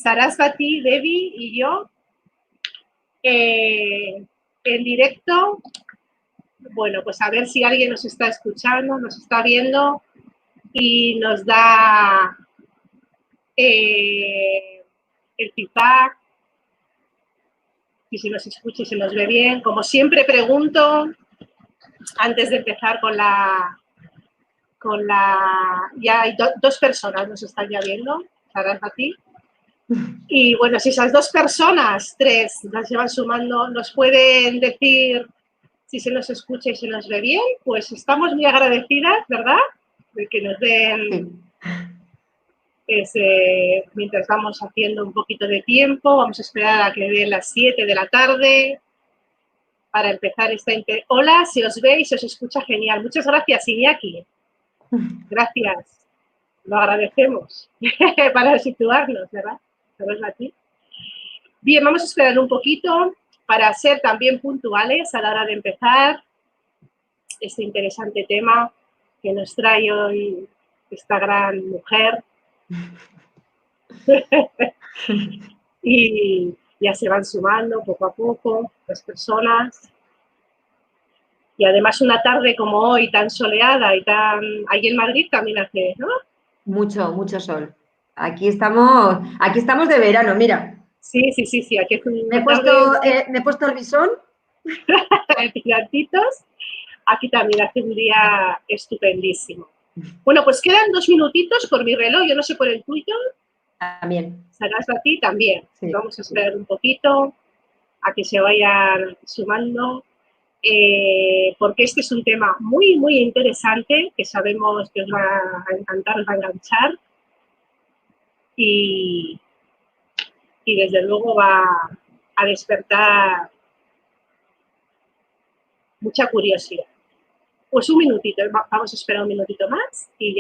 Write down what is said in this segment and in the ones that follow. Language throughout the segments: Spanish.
Sarasvati, Devi y yo en directo. Bueno, pues a ver si alguien nos está escuchando, nos está viendo y nos da el feedback, si se nos escucha y se nos ve bien. Como siempre pregunto, antes de empezar con la ya hay dos personas nos están ya viendo, Sarasvati. Y bueno, si esas dos personas, tres, las llevan sumando, nos pueden decir si se nos escucha y se nos ve bien, pues estamos muy agradecidas, ¿verdad? De que nos den, mientras vamos haciendo un poquito de tiempo, vamos a esperar a que den las 7 de la tarde para empezar esta... Hola, se os ve y se os escucha genial. Muchas gracias, Iñaki. Gracias. Lo agradecemos para situarnos, ¿verdad? Aquí. Bien, vamos a esperar un poquito para ser también puntuales a la hora de empezar este interesante tema que nos trae hoy esta gran mujer. Y ya se van sumando poco a poco las personas. Y además una tarde como hoy, tan soleada y tan... Ahí en Madrid también hace, ¿no? Mucho sol. Aquí estamos de verano, mira. Sí, aquí es me he puesto el visón. Tirantitos. Aquí también hace un día estupendísimo. Bueno, pues quedan 2 minutitos por mi reloj, yo no sé por el tuyo. También. Sarasvati también. Sí, vamos a esperar un poquito a que se vayan sumando, porque este es un tema muy, muy interesante que sabemos que os va a encantar, os va a enganchar y desde luego va a despertar mucha curiosidad. Pues un minutito, vamos a esperar un minutito más y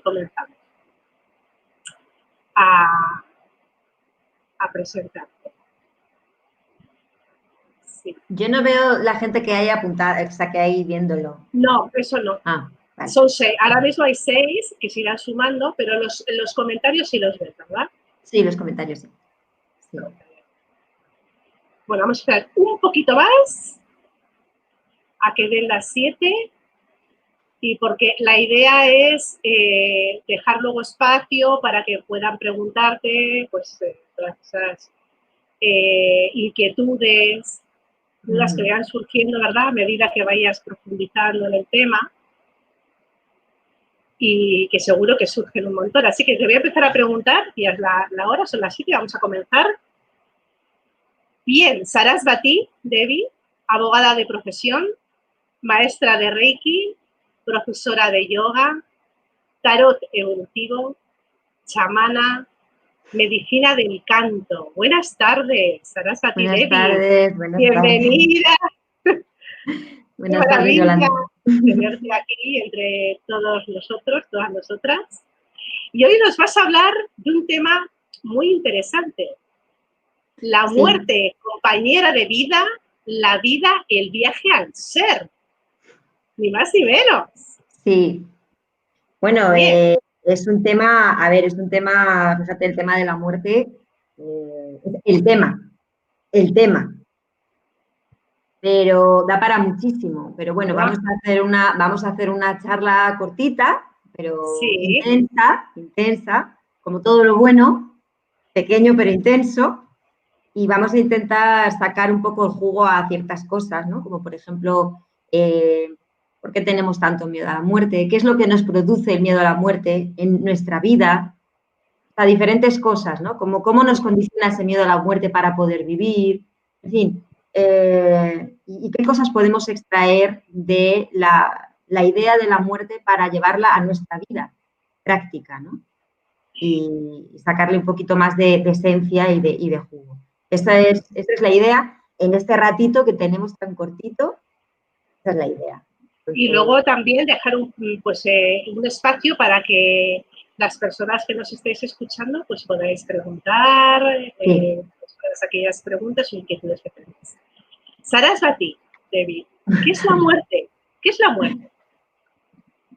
comenzamos a presentar. Sí. Yo no veo la gente que haya apuntado, o sea, que hay viéndolo. No, eso no. Vale. Son 6. Ahora mismo hay 6 que se irán sumando, pero los comentarios sí los ves, ¿verdad? Sí, los comentarios sí. Bueno, vamos a esperar un poquito más a que den las 7 y porque la idea es dejar luego espacio para que puedan preguntarte pues todas esas inquietudes, dudas que vayan surgiendo, ¿verdad? A medida que vayas profundizando en el tema y que seguro que surgen un montón. Así que te voy a empezar a preguntar, y es la hora, son las 7, vamos a comenzar. Bien, Sarasvati Devi, abogada de profesión, maestra de Reiki, profesora de yoga, tarot evolutivo, chamana, medicina del canto. Buenas tardes, Sarasvati Devi. Buenas Bienvenida. Tardes. Buenas tardes, Yolanda. Tenerte aquí entre todos nosotros, todas nosotras. Y hoy nos vas a hablar de un tema muy interesante. La muerte, compañera de vida, la vida, el viaje al ser. Ni más ni menos. Sí. Bueno, es un tema, fíjate, el tema de la muerte, el tema. Pero da para muchísimo. Pero bueno, vamos a hacer una charla cortita, pero intensa, como todo lo bueno, pequeño pero intenso. Y vamos a intentar sacar un poco el jugo a ciertas cosas, ¿no? Como por ejemplo, ¿por qué tenemos tanto miedo a la muerte? ¿Qué es lo que nos produce el miedo a la muerte en nuestra vida? O sea, diferentes cosas, ¿no? Como cómo nos condiciona ese miedo a la muerte para poder vivir, en fin. Y qué cosas podemos extraer de la idea de la muerte para llevarla a nuestra vida práctica, ¿no? Y sacarle un poquito más de esencia y de jugo. Esta es la idea en este ratito que tenemos tan cortito. Esa es la idea. Y luego también dejar un espacio para que las personas que nos estéis escuchando pues podáis preguntar todas aquellas preguntas o inquietudes que tenéis. Sarasvati Devi, ¿qué es la muerte? ¿Qué es la muerte?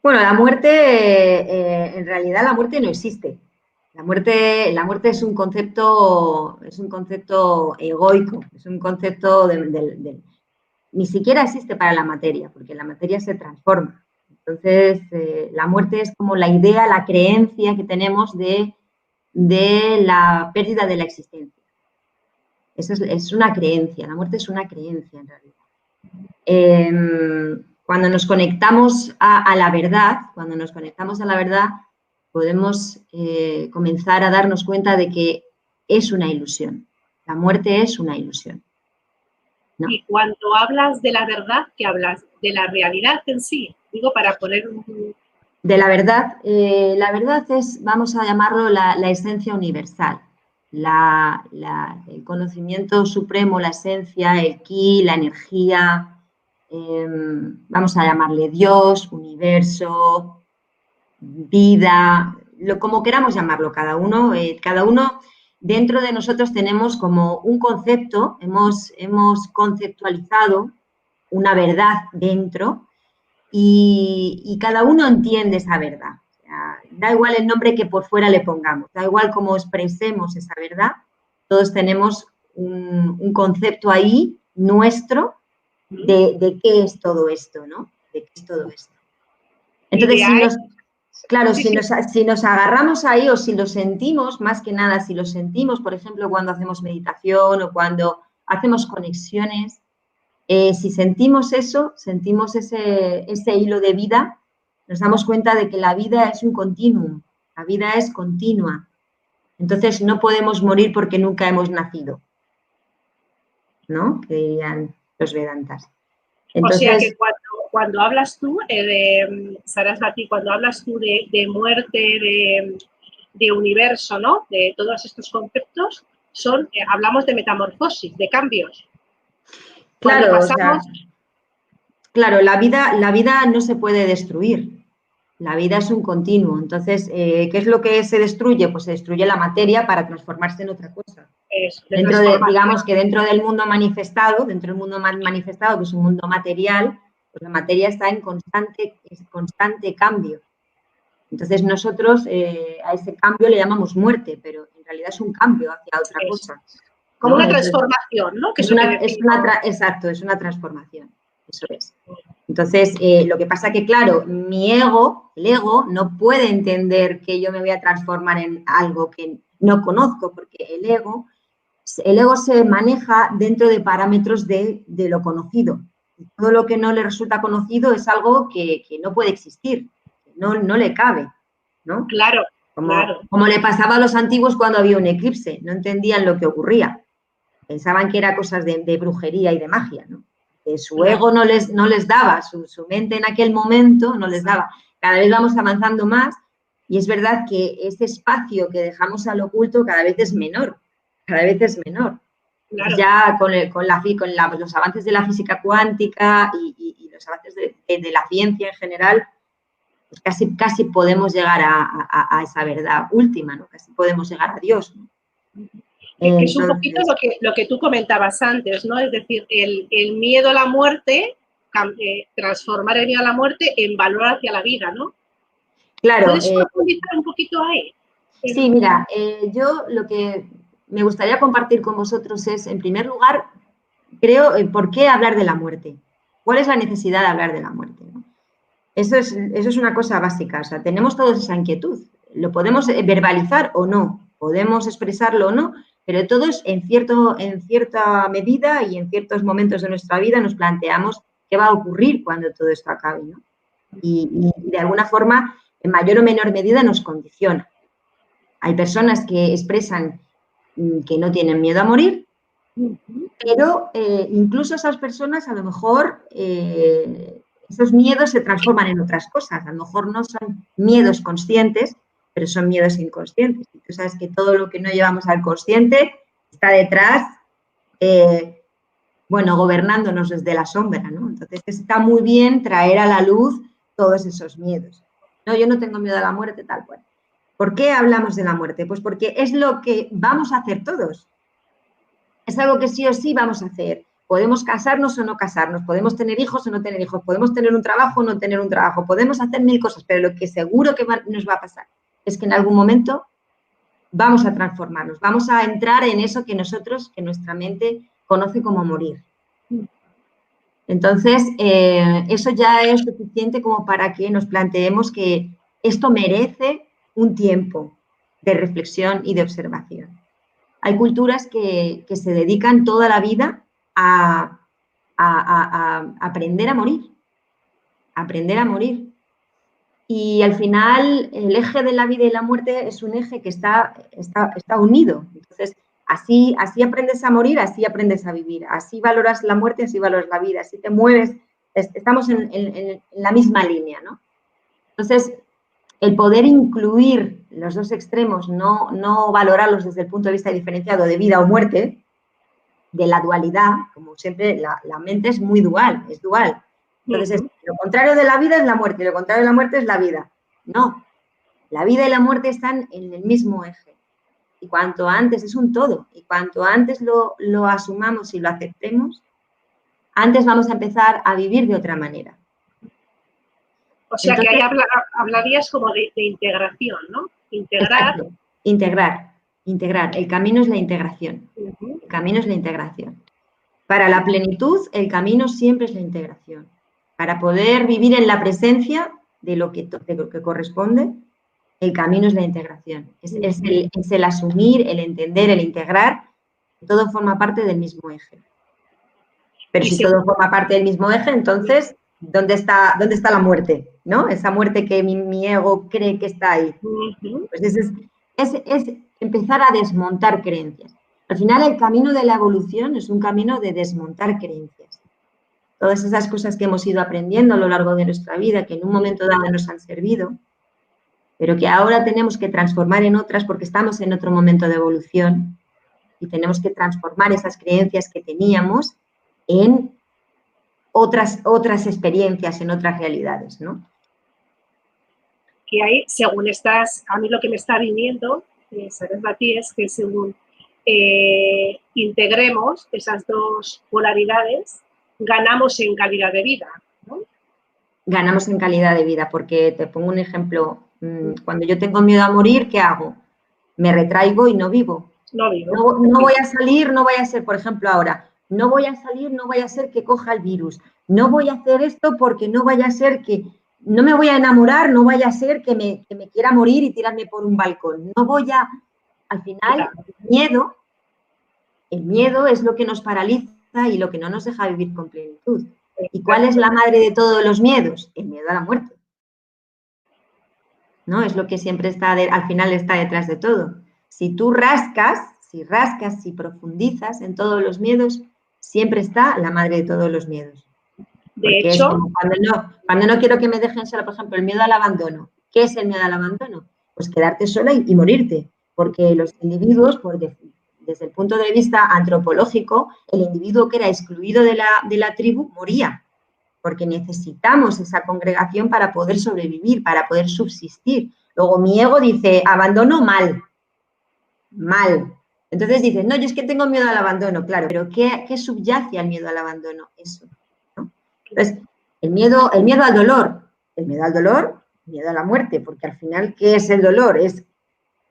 Bueno, la muerte, en realidad la muerte no existe. La muerte es un concepto egoico, es un concepto ni siquiera existe para la materia, porque la materia se transforma. Entonces, la muerte es como la idea, la creencia que tenemos de la pérdida de la existencia. Eso es una creencia, la muerte es una creencia en realidad. Cuando nos conectamos a la verdad, podemos comenzar a darnos cuenta de que es una ilusión. La muerte es una ilusión, ¿no? Y cuando hablas de la verdad, ¿qué hablas? De la realidad en sí. Digo, para poner un... De la verdad es, vamos a llamarlo la esencia universal, el conocimiento supremo, la esencia, el ki, la energía, vamos a llamarle Dios, universo, vida, como queramos llamarlo cada uno dentro de nosotros tenemos como un concepto, hemos conceptualizado una verdad dentro y cada uno entiende esa verdad. O sea, da igual el nombre que por fuera le pongamos, da igual cómo expresemos esa verdad, todos tenemos un concepto ahí nuestro de qué es todo esto, ¿no? De qué es todo esto. Entonces, si nos agarramos ahí o si lo sentimos, más que nada, si lo sentimos, por ejemplo, cuando hacemos meditación o cuando hacemos conexiones, si sentimos eso, sentimos ese hilo de vida, nos damos cuenta de que la vida es un continuum, la vida es continua. Entonces, no podemos morir porque nunca hemos nacido, ¿no? Que dirían los Vedantas. Entonces, o sea que cuando hablas tú de Sarasvati, cuando hablas tú de muerte, de universo, ¿no? De todos estos conceptos, hablamos de metamorfosis, de cambios. Claro, pasamos... claro, la vida no se puede destruir. La vida es un continuo. Entonces, ¿qué es lo que se destruye? Pues se destruye la materia para transformarse en otra cosa. Digamos que dentro del mundo manifestado, que es un mundo material, pues la materia está en constante cambio. Entonces, nosotros a ese cambio le llamamos muerte, pero en realidad es un cambio hacia otra cosa. Como una transformación, ¿no? Exacto, es una transformación. Eso es. Entonces, lo que pasa que, claro, el ego, no puede entender que yo me voy a transformar en algo que no conozco, porque el ego se maneja dentro de parámetros de lo conocido. Todo lo que no le resulta conocido es algo que no puede existir, no le cabe, ¿no? Claro, como le pasaba a los antiguos cuando había un eclipse, no entendían lo que ocurría. Pensaban que era cosas de brujería y de magia, ¿no? Su ego no les daba, su mente en aquel momento no les daba. Cada vez vamos avanzando más y es verdad que ese espacio que dejamos al oculto cada vez es menor. Claro. Ya con los avances de la física cuántica y los avances de la ciencia en general, pues casi podemos llegar a esa verdad última, ¿no? Casi podemos llegar a Dios, ¿no? Que es un poquito lo que tú comentabas antes, ¿no? Es decir, el miedo a la muerte, transformar el miedo a la muerte en valor hacia la vida, ¿no? Claro. ¿Puedes profundizar un poquito ahí? Sí, mira, yo lo que me gustaría compartir con vosotros es, en primer lugar, creo, ¿por qué hablar de la muerte? ¿Cuál es la necesidad de hablar de la muerte? ¿No? Eso es una cosa básica, o sea, tenemos todos esa inquietud. Lo podemos verbalizar o no, podemos expresarlo o no, pero todos en cierta medida y en ciertos momentos de nuestra vida nos planteamos qué va a ocurrir cuando todo esto acabe, ¿no? Y de alguna forma, en mayor o menor medida, nos condiciona. Hay personas que expresan que no tienen miedo a morir, pero incluso esas personas a lo mejor esos miedos se transforman en otras cosas. A lo mejor no son miedos conscientes, pero son miedos inconscientes. Y tú sabes que todo lo que no llevamos al consciente está detrás, gobernándonos desde la sombra, ¿no? Entonces está muy bien traer a la luz todos esos miedos. No, yo no tengo miedo a la muerte, tal cual. ¿Por qué hablamos de la muerte? Pues porque es lo que vamos a hacer todos. Es algo que sí o sí vamos a hacer. Podemos casarnos o no casarnos, podemos tener hijos o no tener hijos, podemos tener un trabajo o no tener un trabajo, podemos hacer 1000 cosas, pero lo que seguro que nos va a pasar es que en algún momento vamos a transformarnos, vamos a entrar en eso que nuestra mente conoce como morir. Entonces, eso ya es suficiente como para que nos planteemos que esto merece un tiempo de reflexión y de observación. Hay culturas que se dedican toda la vida a aprender a morir, Y al final el eje de la vida y la muerte es un eje que está unido. Entonces, así aprendes a morir, así aprendes a vivir. Así valoras la muerte, así valoras la vida. Así te mueves, estamos en la misma línea, ¿no? Entonces, el poder incluir los dos extremos, no valorarlos desde el punto de vista diferenciado de vida o muerte, de la dualidad, como siempre, la mente es muy dual, es dual. Entonces, lo contrario de la vida es la muerte y lo contrario de la muerte es la vida. No, la vida y la muerte están en el mismo eje. Y cuanto antes, es un todo, y cuanto antes lo asumamos y lo aceptemos, antes vamos a empezar a vivir de otra manera. O sea, entonces, que ahí hablarías como de integración, ¿no? Integrar. Exacto, integrar. El camino es la integración. El camino es la integración. Para la plenitud, el camino siempre es la integración. Para poder vivir en la presencia de lo que corresponde, el camino es la integración. Es el asumir, el entender, el integrar. Todo forma parte del mismo eje. Pero si todo forma parte del mismo eje, entonces, ¿dónde está la muerte? ¿No? Esa muerte que mi ego cree que está ahí. Pues es empezar a desmontar creencias. Al final, el camino de la evolución es un camino de desmontar creencias. Todas esas cosas que hemos ido aprendiendo a lo largo de nuestra vida, que en un momento dado nos han servido, pero que ahora tenemos que transformar en otras porque estamos en otro momento de evolución y tenemos que transformar esas creencias que teníamos en otras experiencias, en otras realidades, ¿no? Que hay, según a mí lo que me está viniendo, sabes, Mati, es que según integremos esas dos polaridades, ganamos en calidad de vida, ¿no? Ganamos en calidad de vida, porque te pongo un ejemplo. Cuando yo tengo miedo a morir, ¿qué hago? Me retraigo y no vivo. No vivo. No voy a salir, no vaya a ser, por ejemplo, ahora, no voy a salir, no vaya a ser que coja el virus. No voy a hacer esto porque no vaya a ser que, no me voy a enamorar, no vaya a ser que me quiera morir y tirarme por un balcón. No voy a, al final, el miedo es lo que nos paraliza y lo que no nos deja vivir con plenitud. ¿Y cuál es la madre de todos los miedos? El miedo a la muerte. ¿No? Es lo que siempre está, al final está detrás de todo. Si tú rascas, si profundizas en todos los miedos, siempre está la madre de todos los miedos. De hecho, es como cuando no quiero que me dejen sola, por ejemplo, el miedo al abandono. ¿Qué es el miedo al abandono? Pues quedarte sola y morirte. Porque los individuos, desde el punto de vista antropológico, el individuo que era excluido de la tribu moría. Porque necesitamos esa congregación para poder sobrevivir, para poder subsistir. Luego mi ego dice, abandono mal. Entonces dices, no, yo es que tengo miedo al abandono, claro, pero ¿qué subyace al miedo al abandono? Eso, ¿no? Entonces, el miedo al dolor, miedo a la muerte, porque al final, ¿qué es el dolor? Es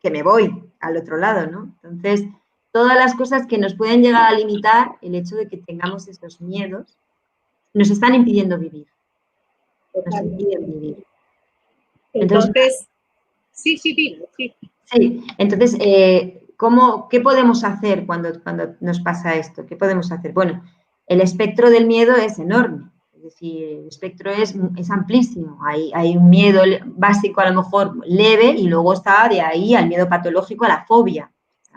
que me voy al otro lado, ¿no? Entonces, todas las cosas que nos pueden llegar a limitar, el hecho de que tengamos esos miedos, nos están impidiendo vivir. Nos impiden vivir. Entonces, sí. Sí, entonces, ¿qué podemos hacer cuando nos pasa esto? ¿Qué podemos hacer? Bueno, el espectro del miedo es enorme. Es decir, el espectro es amplísimo. Hay un miedo básico, a lo mejor leve, y luego está de ahí al miedo patológico, a la fobia.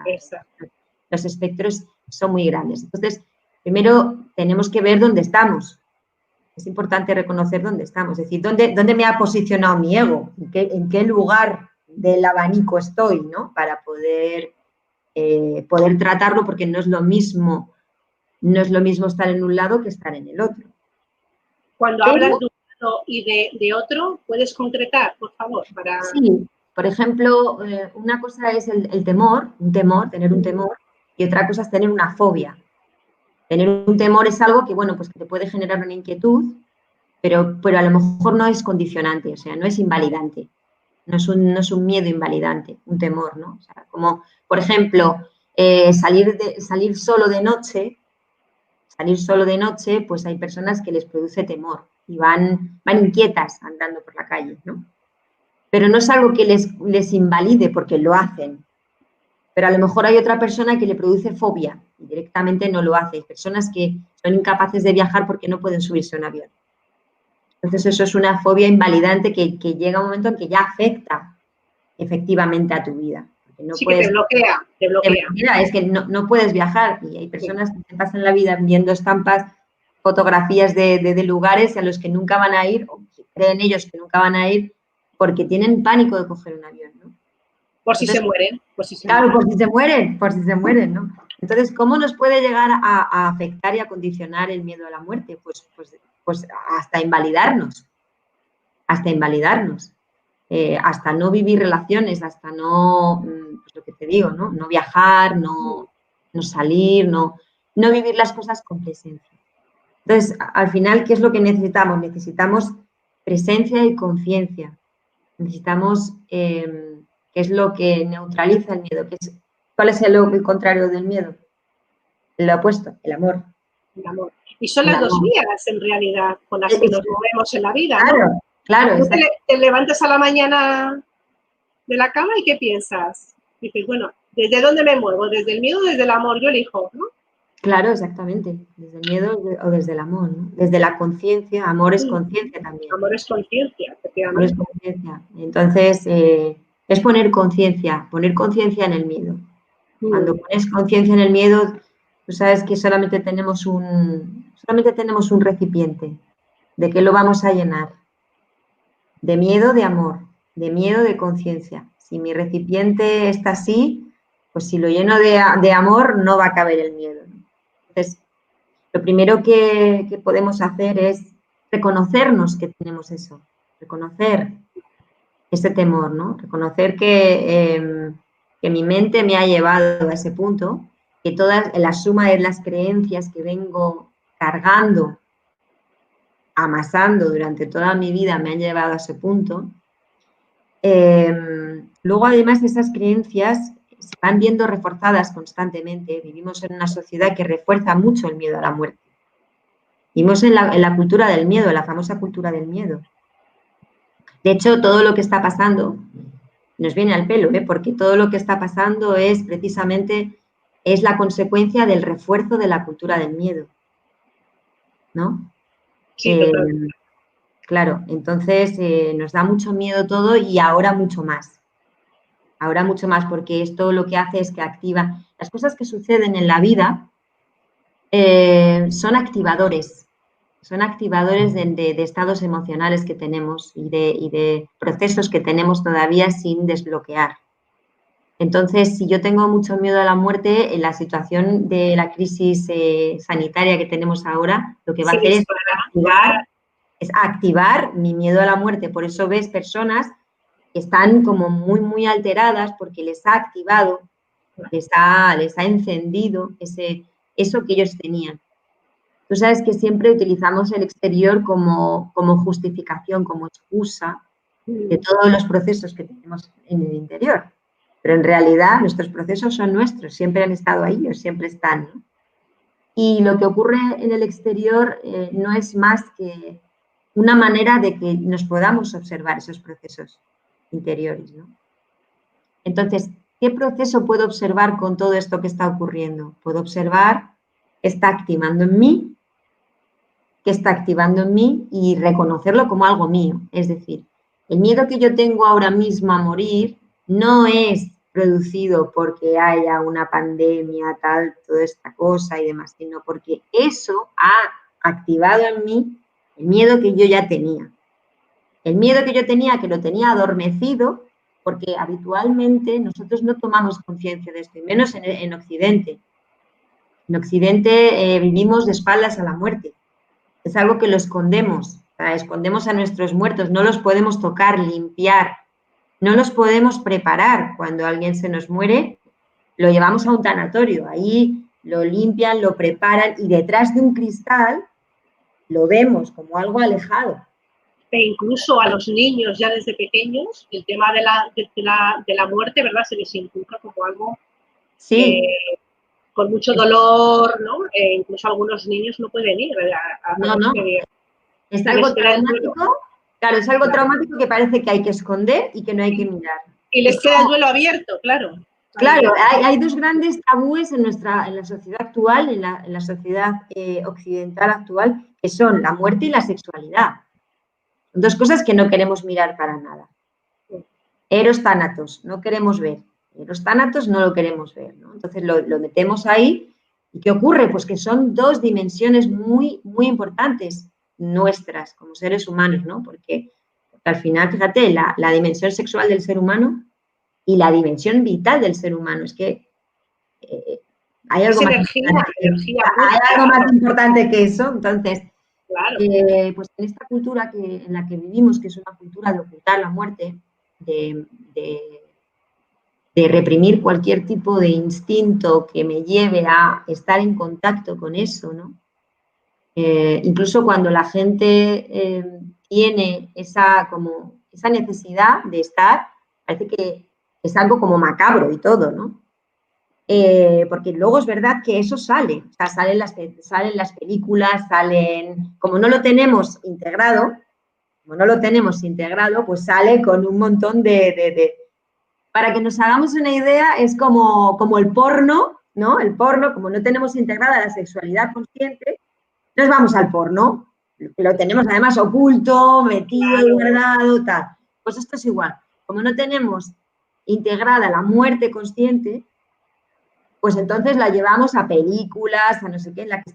Exacto. Los espectros son muy grandes. Entonces, primero tenemos que ver dónde estamos. Es importante reconocer dónde estamos, es decir, dónde me ha posicionado mi ego, en qué lugar del abanico estoy, ¿no? Para poder tratarlo, porque no es lo mismo estar en un lado que estar en el otro. Cuando hablas de un lado y de otro, ¿puedes concretar, por favor? Sí, por ejemplo, una cosa es el temor, tener un temor, y otra cosa es tener una fobia. Tener un temor es algo que, bueno, pues que te puede generar una inquietud, pero a lo mejor no es condicionante, o sea, no es invalidante. no es un miedo invalidante, un temor, ¿no? O sea, como, por ejemplo, salir solo de noche, pues hay personas que les produce temor y van inquietas andando por la calle, ¿no? Pero no es algo que les invalide porque lo hacen. Pero a lo mejor hay otra persona que le produce fobia y directamente no lo hace. Hay personas que son incapaces de viajar porque no pueden subirse a un avión. Entonces eso es una fobia invalidante que llega un momento en que ya afecta efectivamente a tu vida. No Sí, que puedes, te bloquea, te bloquea. es que no puedes viajar y hay personas que se pasan la vida viendo estampas, fotografías de lugares a los que nunca van a ir, o creen ellos que nunca van a ir, porque tienen pánico de coger un avión, ¿no? Por si se mueren, por si se Claro, mueren. por si se mueren, ¿no? Entonces, ¿cómo nos puede llegar a afectar y a condicionar el miedo a la muerte? Pues hasta invalidarnos, hasta no vivir relaciones, hasta no, pues lo que te digo, ¿no? No viajar, no salir, no vivir las cosas con presencia. Entonces, al final, ¿qué es lo que necesitamos? Necesitamos presencia y conciencia. Necesitamos, ¿qué es lo que neutraliza el miedo? ¿Cuál es el contrario del miedo? Lo opuesto, el amor. El amor. Y son las dos vías, en realidad, con las que nos movemos en la vida, ¿no? Claro, claro. Tú te levantas a la mañana de la cama y ¿qué piensas? Dices, bueno, ¿desde dónde me muevo? ¿Desde el miedo o desde el amor? Yo elijo, ¿no? Claro, exactamente. Desde el miedo o desde el amor, ¿no? Desde la conciencia. Amor es conciencia también. Amor es conciencia, Amor efectivamente. es conciencia. Entonces, es poner conciencia en el miedo. Cuando pones conciencia en el miedo, tú sabes que solamente tenemos un recipiente. ¿De qué lo vamos a llenar? De miedo, de amor, de miedo, de conciencia. Si mi recipiente está así, pues si lo lleno de amor, no va a caber el miedo. Entonces, lo primero que podemos hacer es reconocernos que tenemos eso, reconocer ese temor, ¿no? Reconocer que mi mente me ha llevado a ese punto, que toda la suma de las creencias que vengo cargando, amasando durante toda mi vida me han llevado a ese punto. Luego, además, esas creencias se van viendo reforzadas constantemente. Vivimos en una sociedad que refuerza mucho el miedo a la muerte. Vivimos en la cultura del miedo, la famosa cultura del miedo. De hecho, todo lo que está pasando nos viene al pelo, porque todo lo que está pasando es precisamente la consecuencia del refuerzo de la cultura del miedo, ¿no? Sí, totalmente. Claro, entonces nos da mucho miedo todo y ahora mucho más. Ahora mucho más, porque esto lo que hace es que activa las cosas que suceden en la vida, son activadores de estados emocionales que tenemos y de procesos que tenemos todavía sin desbloquear. Entonces, si yo tengo mucho miedo a la muerte, en la situación de la crisis sanitaria que tenemos ahora, lo que va a hacer es activar mi miedo a la muerte. Por eso ves personas que están como muy, muy alteradas porque les ha activado, les ha encendido eso que ellos tenían. Tú sabes que siempre utilizamos el exterior como justificación, como excusa de todos los procesos que tenemos en el interior. Pero en realidad nuestros procesos son nuestros, siempre han estado ahí o siempre están, ¿no? Y lo que ocurre en el exterior no es más que una manera de que nos podamos observar esos procesos interiores, ¿no? Entonces, ¿qué proceso puedo observar con todo esto que está ocurriendo? Puedo observar qué está activando en mí, y reconocerlo como algo mío. Es decir, el miedo que yo tengo ahora mismo a morir no es producido porque haya una pandemia, toda esta cosa y demás, sino porque eso ha activado en mí el miedo que yo ya tenía. El miedo que yo tenía, que lo tenía adormecido, porque habitualmente nosotros no tomamos conciencia de esto, y menos en Occidente. En Occidente vivimos de espaldas a la muerte. Es algo que lo escondemos, o sea, escondemos a nuestros muertos, no los podemos tocar, limpiar, no los podemos preparar. Cuando alguien se nos muere, lo llevamos a un tanatorio, ahí lo limpian, lo preparan y detrás de un cristal lo vemos como algo alejado. e incluso a los niños ya desde pequeños, el tema de la muerte, ¿verdad? Se les inculca como algo Sí, con mucho dolor, ¿no? Incluso algunos niños no pueden ir no, no. Es y les algo queda el duelo. traumático, claro, es algo Claro. traumático que parece que hay que esconder y que no hay que mirar. Y les queda el duelo abierto, claro. Claro, hay dos grandes tabúes en la sociedad actual, en la sociedad occidental actual, que son la muerte y la sexualidad. Dos cosas que no queremos mirar para nada. Eros tánatos, no queremos ver. Eros tánatos no lo queremos ver, ¿no? Entonces lo metemos ahí. ¿Y qué ocurre? Pues que son dos dimensiones muy, muy importantes nuestras como seres humanos, ¿no? Porque al final, fíjate, la dimensión sexual del ser humano y la dimensión vital del ser humano. Es que hay algo más importante que eso. Entonces, claro. pues en esta cultura en la que vivimos, que es una cultura de ocultar la muerte, de reprimir cualquier tipo de instinto que me lleve a estar en contacto con eso, ¿no? Incluso cuando la gente tiene esa necesidad de estar, parece que es algo como macabro y todo, ¿no? Porque luego es verdad que eso sale, o sea, salen las películas, como no lo tenemos integrado, pues sale con un montón para que nos hagamos una idea, es como el porno, ¿no? El porno, como no tenemos integrada la sexualidad consciente, nos vamos al porno, lo tenemos además oculto, metido, guardado, tal. Pues esto es igual, como no tenemos integrada la muerte consciente, pues entonces la llevamos a películas, a no sé qué, en la que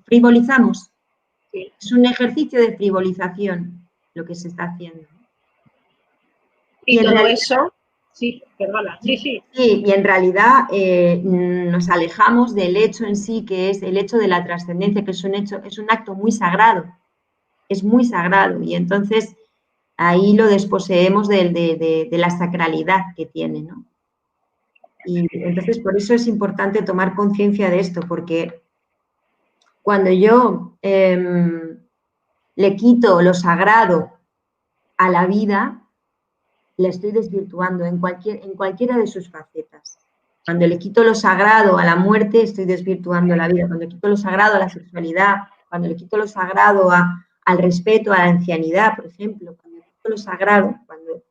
frivolizamos. Sí. Es un ejercicio de frivolización lo que se está haciendo. Y todo realidad, eso, sí, perdona, sí, sí. Sí, y en realidad nos alejamos del hecho en sí, que es el hecho de la trascendencia, que es un acto muy sagrado, es muy sagrado, y entonces ahí lo desposeemos de la sacralidad que tiene, ¿no? Y entonces por eso es importante tomar conciencia de esto, porque cuando yo le quito lo sagrado a la vida, la estoy desvirtuando en cualquiera de sus facetas. Cuando le quito lo sagrado a la muerte, estoy desvirtuando la vida. Cuando le quito lo sagrado a la sexualidad, cuando le quito lo sagrado al respeto, a la ancianidad, por ejemplo, cuando le quito lo sagrado, cuando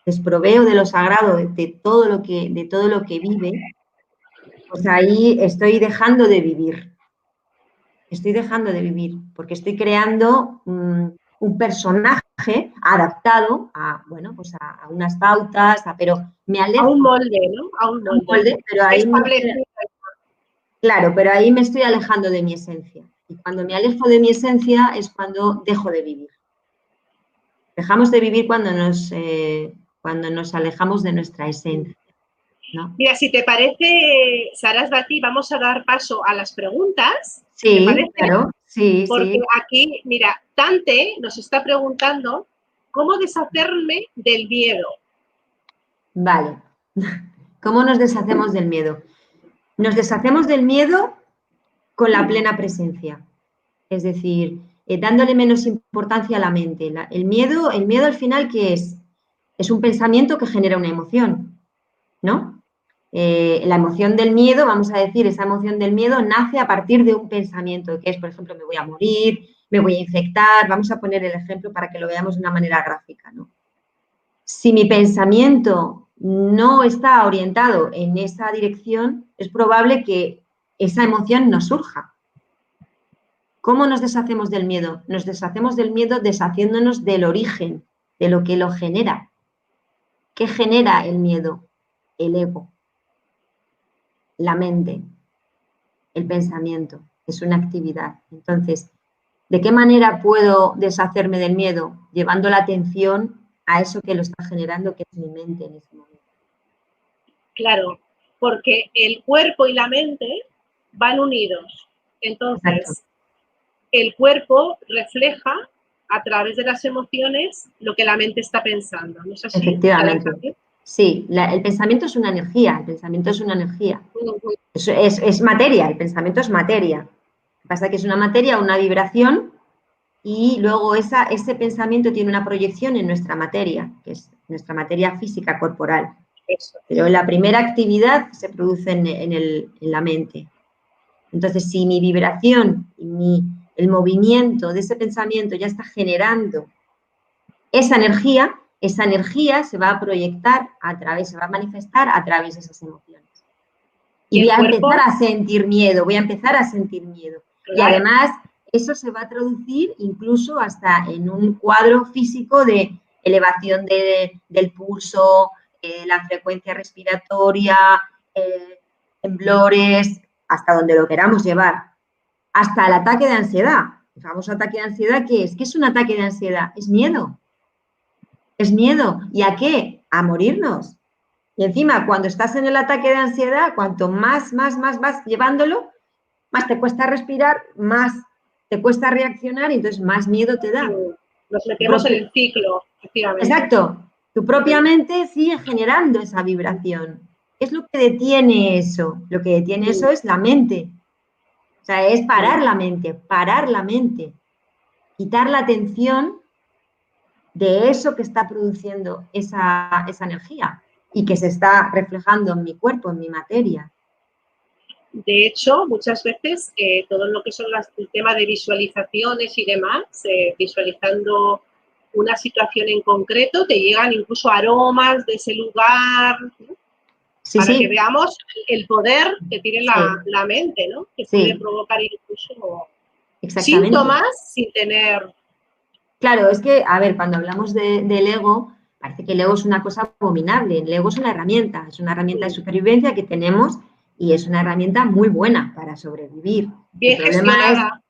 desproveo de lo sagrado de todo lo que vive, pues ahí estoy dejando de vivir. Estoy dejando de vivir porque estoy creando un personaje adaptado a, bueno, pues a unas pautas, pero me alejo. A un molde, ¿no? A un molde. Pero ahí claro, pero ahí me estoy alejando de mi esencia. Y cuando me alejo de mi esencia es cuando dejo de vivir. Dejamos de vivir cuando nos alejamos de nuestra esencia, ¿no? Mira, si te parece, Sarasvati, vamos a dar paso a las preguntas. Sí, ¿te parece? Claro, sí, porque sí. Aquí, mira, Tante nos está preguntando cómo deshacerme del miedo. Vale. ¿Cómo nos deshacemos del miedo? Nos deshacemos del miedo con la plena presencia. Es decir, dándole menos importancia a la mente. El miedo al final, ¿qué es? Es un pensamiento que genera una emoción, ¿no? La emoción del miedo, vamos a decir, esa emoción del miedo nace a partir de un pensamiento, que es, por ejemplo, me voy a morir, me voy a infectar. Vamos a poner el ejemplo para que lo veamos de una manera gráfica, ¿no? Si mi pensamiento no está orientado en esa dirección, es probable que esa emoción no surja. ¿Cómo nos deshacemos del miedo? Nos deshacemos del miedo deshaciéndonos del origen, de lo que lo genera. ¿Qué genera el miedo? El ego, la mente, el pensamiento. Es una actividad. Entonces, ¿de qué manera puedo deshacerme del miedo? Llevando la atención a eso que lo está generando, que es mi mente en ese momento. Claro, porque el cuerpo y la mente van unidos. Entonces, exacto, el cuerpo refleja a través de las emociones lo que la mente está pensando, ¿no es así? Efectivamente. Sí, el pensamiento es una energía, el pensamiento es una energía. Es materia, el pensamiento es materia. Lo que pasa es que es una materia, una vibración y luego ese pensamiento tiene una proyección en nuestra materia, que es nuestra materia física corporal. Eso. Pero la primera actividad se produce en la mente. Entonces, si mi vibración y el movimiento de ese pensamiento ya está generando esa energía se va a proyectar se va a manifestar a través de esas emociones. Y voy a empezar a sentir miedo, Claro. Y además, eso se va a traducir incluso hasta en un cuadro físico de elevación del pulso, la frecuencia respiratoria, temblores, hasta donde lo queramos llevar. Hasta el ataque de ansiedad. El famoso ataque de ansiedad, ¿qué es? ¿Qué es un ataque de ansiedad? Es miedo. Es miedo. ¿Y a qué? A morirnos. Y encima, cuando estás en el ataque de ansiedad, cuanto más vas llevándolo, más te cuesta respirar, más te cuesta reaccionar y entonces más miedo te da. Nos metemos en el ciclo, efectivamente. Exacto. Tu propia mente sigue generando esa vibración. ¿Qué es lo que detiene eso? Lo que detiene eso es la mente. O sea, es parar la mente. Quitar la atención de eso que está produciendo esa energía y que se está reflejando en mi cuerpo, en mi materia. De hecho, muchas veces todo lo que son el tema de visualizaciones y demás, visualizando una situación en concreto, te llegan incluso aromas de ese lugar, ¿no? Sí, para sí. que veamos el poder que tiene la mente, ¿no? Que puede provocar incluso síntomas sin tener... Claro, es que, a ver, cuando hablamos del ego, parece que el ego es una cosa abominable. El ego es una herramienta de supervivencia que tenemos y es una herramienta muy buena para sobrevivir. Bien gestionada,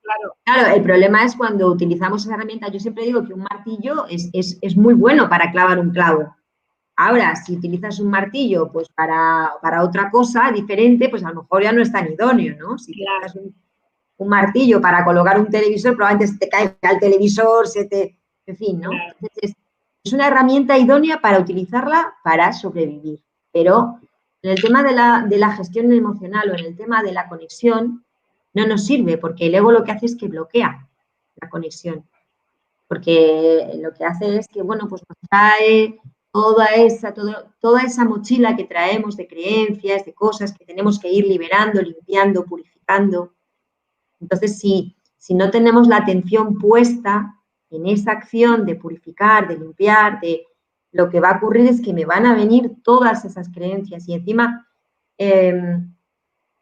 claro, el problema es cuando utilizamos esa herramienta. Yo siempre digo que un martillo es muy bueno para clavar un clavo. Ahora, si utilizas un martillo pues para otra cosa diferente, pues a lo mejor ya no es tan idóneo, ¿no? Si utilizas un martillo para colocar un televisor, probablemente se te caiga el televisor, en fin, ¿no? Entonces, es una herramienta idónea para utilizarla para sobrevivir. Pero en el tema de la gestión emocional o en el tema de la conexión, no nos sirve, porque el ego lo que hace es que bloquea la conexión. Porque lo que hace es que, bueno, pues nos trae toda esa mochila que traemos de creencias, de cosas que tenemos que ir liberando, limpiando, purificando. Entonces, si no tenemos la atención puesta en esa acción de purificar, de limpiar, lo que va a ocurrir es que me van a venir todas esas creencias y encima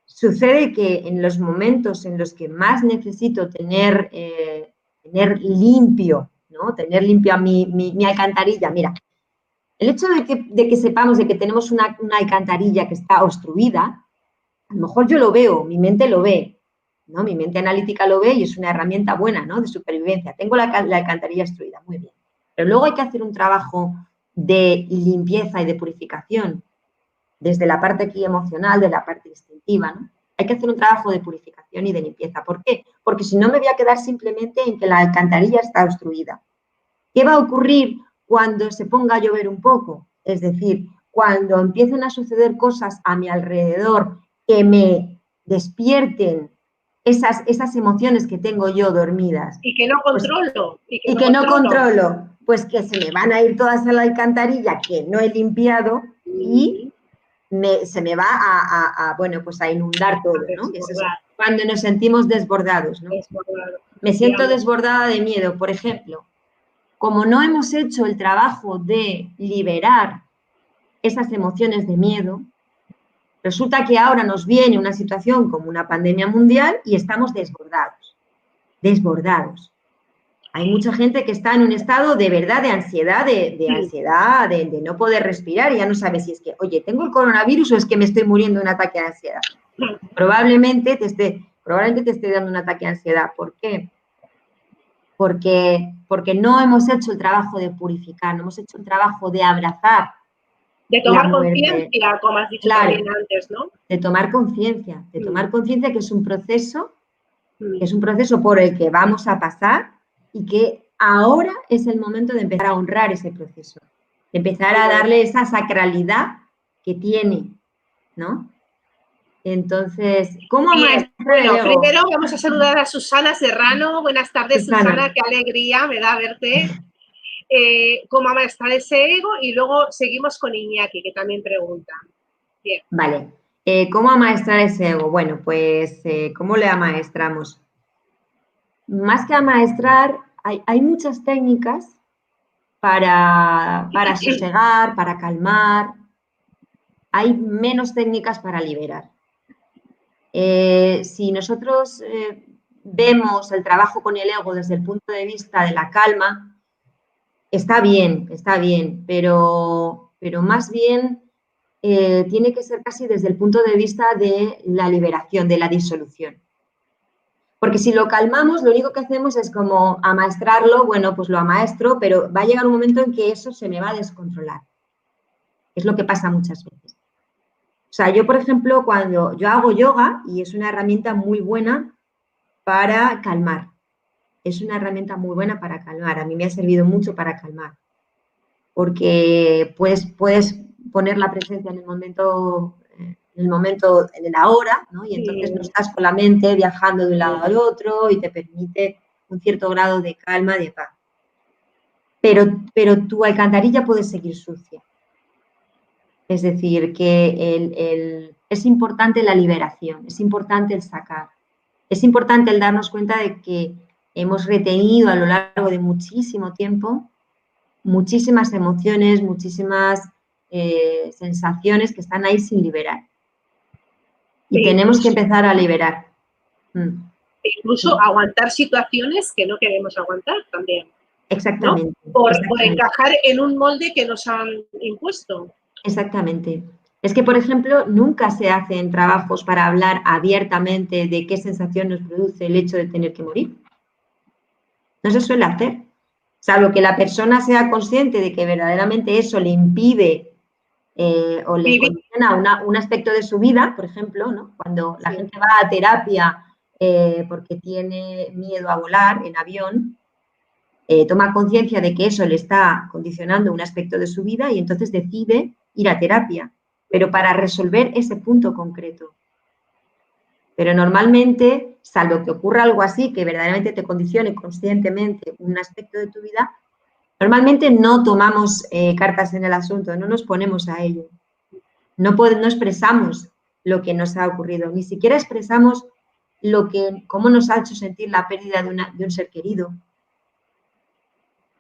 sucede que en los momentos en los que más necesito tener limpio, ¿no? Tener limpia mi alcantarilla. Mira, el hecho de que sepamos de que tenemos una alcantarilla que está obstruida, a lo mejor yo lo veo, mi mente lo ve, ¿no? Mi mente analítica lo ve y es una herramienta buena, ¿no? De supervivencia. Tengo la alcantarilla obstruida, muy bien. Pero luego hay que hacer un trabajo de limpieza y de purificación desde la parte aquí emocional, de la parte instintiva, ¿no? Hay que hacer un trabajo de purificación y de limpieza. ¿Por qué? Porque si no me voy a quedar simplemente en que la alcantarilla está obstruida. ¿Qué va a ocurrir cuando se ponga a llover un poco? Es decir, cuando empiecen a suceder cosas a mi alrededor que me despierten esas emociones que tengo yo dormidas. Y que no controlo. Y que no controlo. Pues que se me van a ir todas a la alcantarilla que no he limpiado y se me va bueno, pues a inundar todo, ¿no? Eso es cuando nos sentimos desbordados, ¿no? Me siento desbordada de miedo, por ejemplo. Como no hemos hecho el trabajo de liberar esas emociones de miedo, resulta que ahora nos viene una situación como una pandemia mundial y estamos desbordados. Desbordados. Hay mucha gente que está en un estado de verdad de ansiedad, de no poder respirar y ya no sabe si es que, oye, ¿tengo el coronavirus o es que me estoy muriendo de un ataque de ansiedad? Probablemente te esté dando un ataque de ansiedad. ¿Por qué? Porque no hemos hecho el trabajo de purificar, no hemos hecho el trabajo de abrazar. De tomar conciencia, como has dicho también antes, ¿no? De tomar conciencia, que es un proceso, por el que vamos a pasar y que ahora es el momento de empezar a honrar ese proceso, de empezar a darle esa sacralidad que tiene, ¿no? Entonces, ¿cómo Bien, amaestrar el bueno, ego? primero vamos a saludar a Susana Serrano. Buenas tardes, Susana, Susana. qué alegría me da verte. ¿Cómo amaestrar ese ego? Y luego seguimos con Iñaki, que también pregunta. Bien. Vale. ¿Cómo amaestrar ese ego? Bueno, pues, ¿cómo le amaestramos? Más que amaestrar, hay muchas técnicas para sosegar, para calmar. Hay menos técnicas para liberar. Si nosotros vemos el trabajo con el ego desde el punto de vista de la calma, está bien, pero más bien tiene que ser casi desde el punto de vista de la liberación, de la disolución. Porque si lo calmamos, lo único que hacemos es como amaestrarlo, bueno, pues lo amaestro, pero va a llegar un momento en que eso se me va a descontrolar. Es lo que pasa muchas veces. O sea, yo, por ejemplo, cuando yo hago yoga, y es una herramienta muy buena para calmar, es una herramienta muy buena para calmar, a mí me ha servido mucho para calmar, porque puedes poner la presencia en el momento, en el ahora, ¿no? Y entonces no estás con la mente viajando de un lado al otro y te permite un cierto grado de calma, de paz. Pero tu alcantarilla puede seguir sucia. Es decir, que es importante la liberación, es importante el sacar, es importante el darnos cuenta de que hemos retenido a lo largo de muchísimo tiempo muchísimas emociones, muchísimas sensaciones que están ahí sin liberar. Y tenemos que empezar a liberar. Incluso aguantar situaciones que no queremos aguantar también. Exactamente. ¿No? Por encajar en un molde que nos han impuesto. Exactamente. Es que, por ejemplo, nunca se hacen trabajos para hablar abiertamente de qué sensación nos produce el hecho de tener que morir. No se suele hacer. Salvo que la persona sea consciente de que verdaderamente eso le impide o le condiciona un aspecto de su vida, por ejemplo, ¿no? Cuando la gente va a terapia porque tiene miedo a volar en avión, toma conciencia de que eso le está condicionando un aspecto de su vida y entonces decide ir a terapia, pero para resolver ese punto concreto. Pero normalmente, salvo que ocurra algo así, que verdaderamente te condicione conscientemente un aspecto de tu vida, normalmente no tomamos cartas en el asunto, no nos ponemos a ello. No expresamos lo que nos ha ocurrido, ni siquiera expresamos cómo nos ha hecho sentir la pérdida de un ser querido.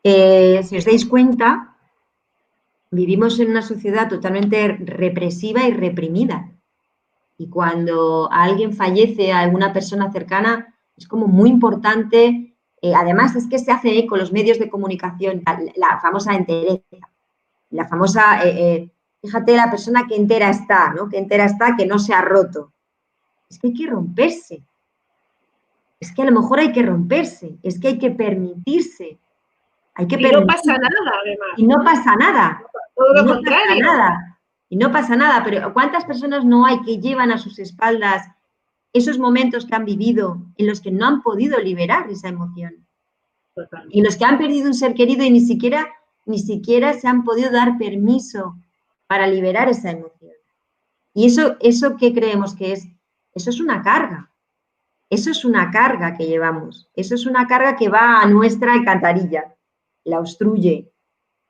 Si os dais cuenta, vivimos en una sociedad totalmente represiva y reprimida. Y cuando alguien fallece, a alguna persona cercana, es como muy importante. Además, es que se hace eco los medios de comunicación, la famosa entereza, la famosa, fíjate, la persona que entera está, ¿no? Que entera está, que no se ha roto. Es que hay que romperse. Es que a lo mejor hay que romperse, es que hay que permitirse. No pasa nada, además. Y no pasa nada. Todo lo contrario. Y no pasa nada, pero ¿cuántas personas no hay que llevan a sus espaldas esos momentos que han vivido en los que no han podido liberar esa emoción? Totalmente. Y los que han perdido un ser querido y ni siquiera se han podido dar permiso para liberar esa emoción. Y eso ¿qué creemos que es? Eso es una carga. Eso es una carga que llevamos. Eso es una carga que va a nuestra alcantarilla, la obstruye.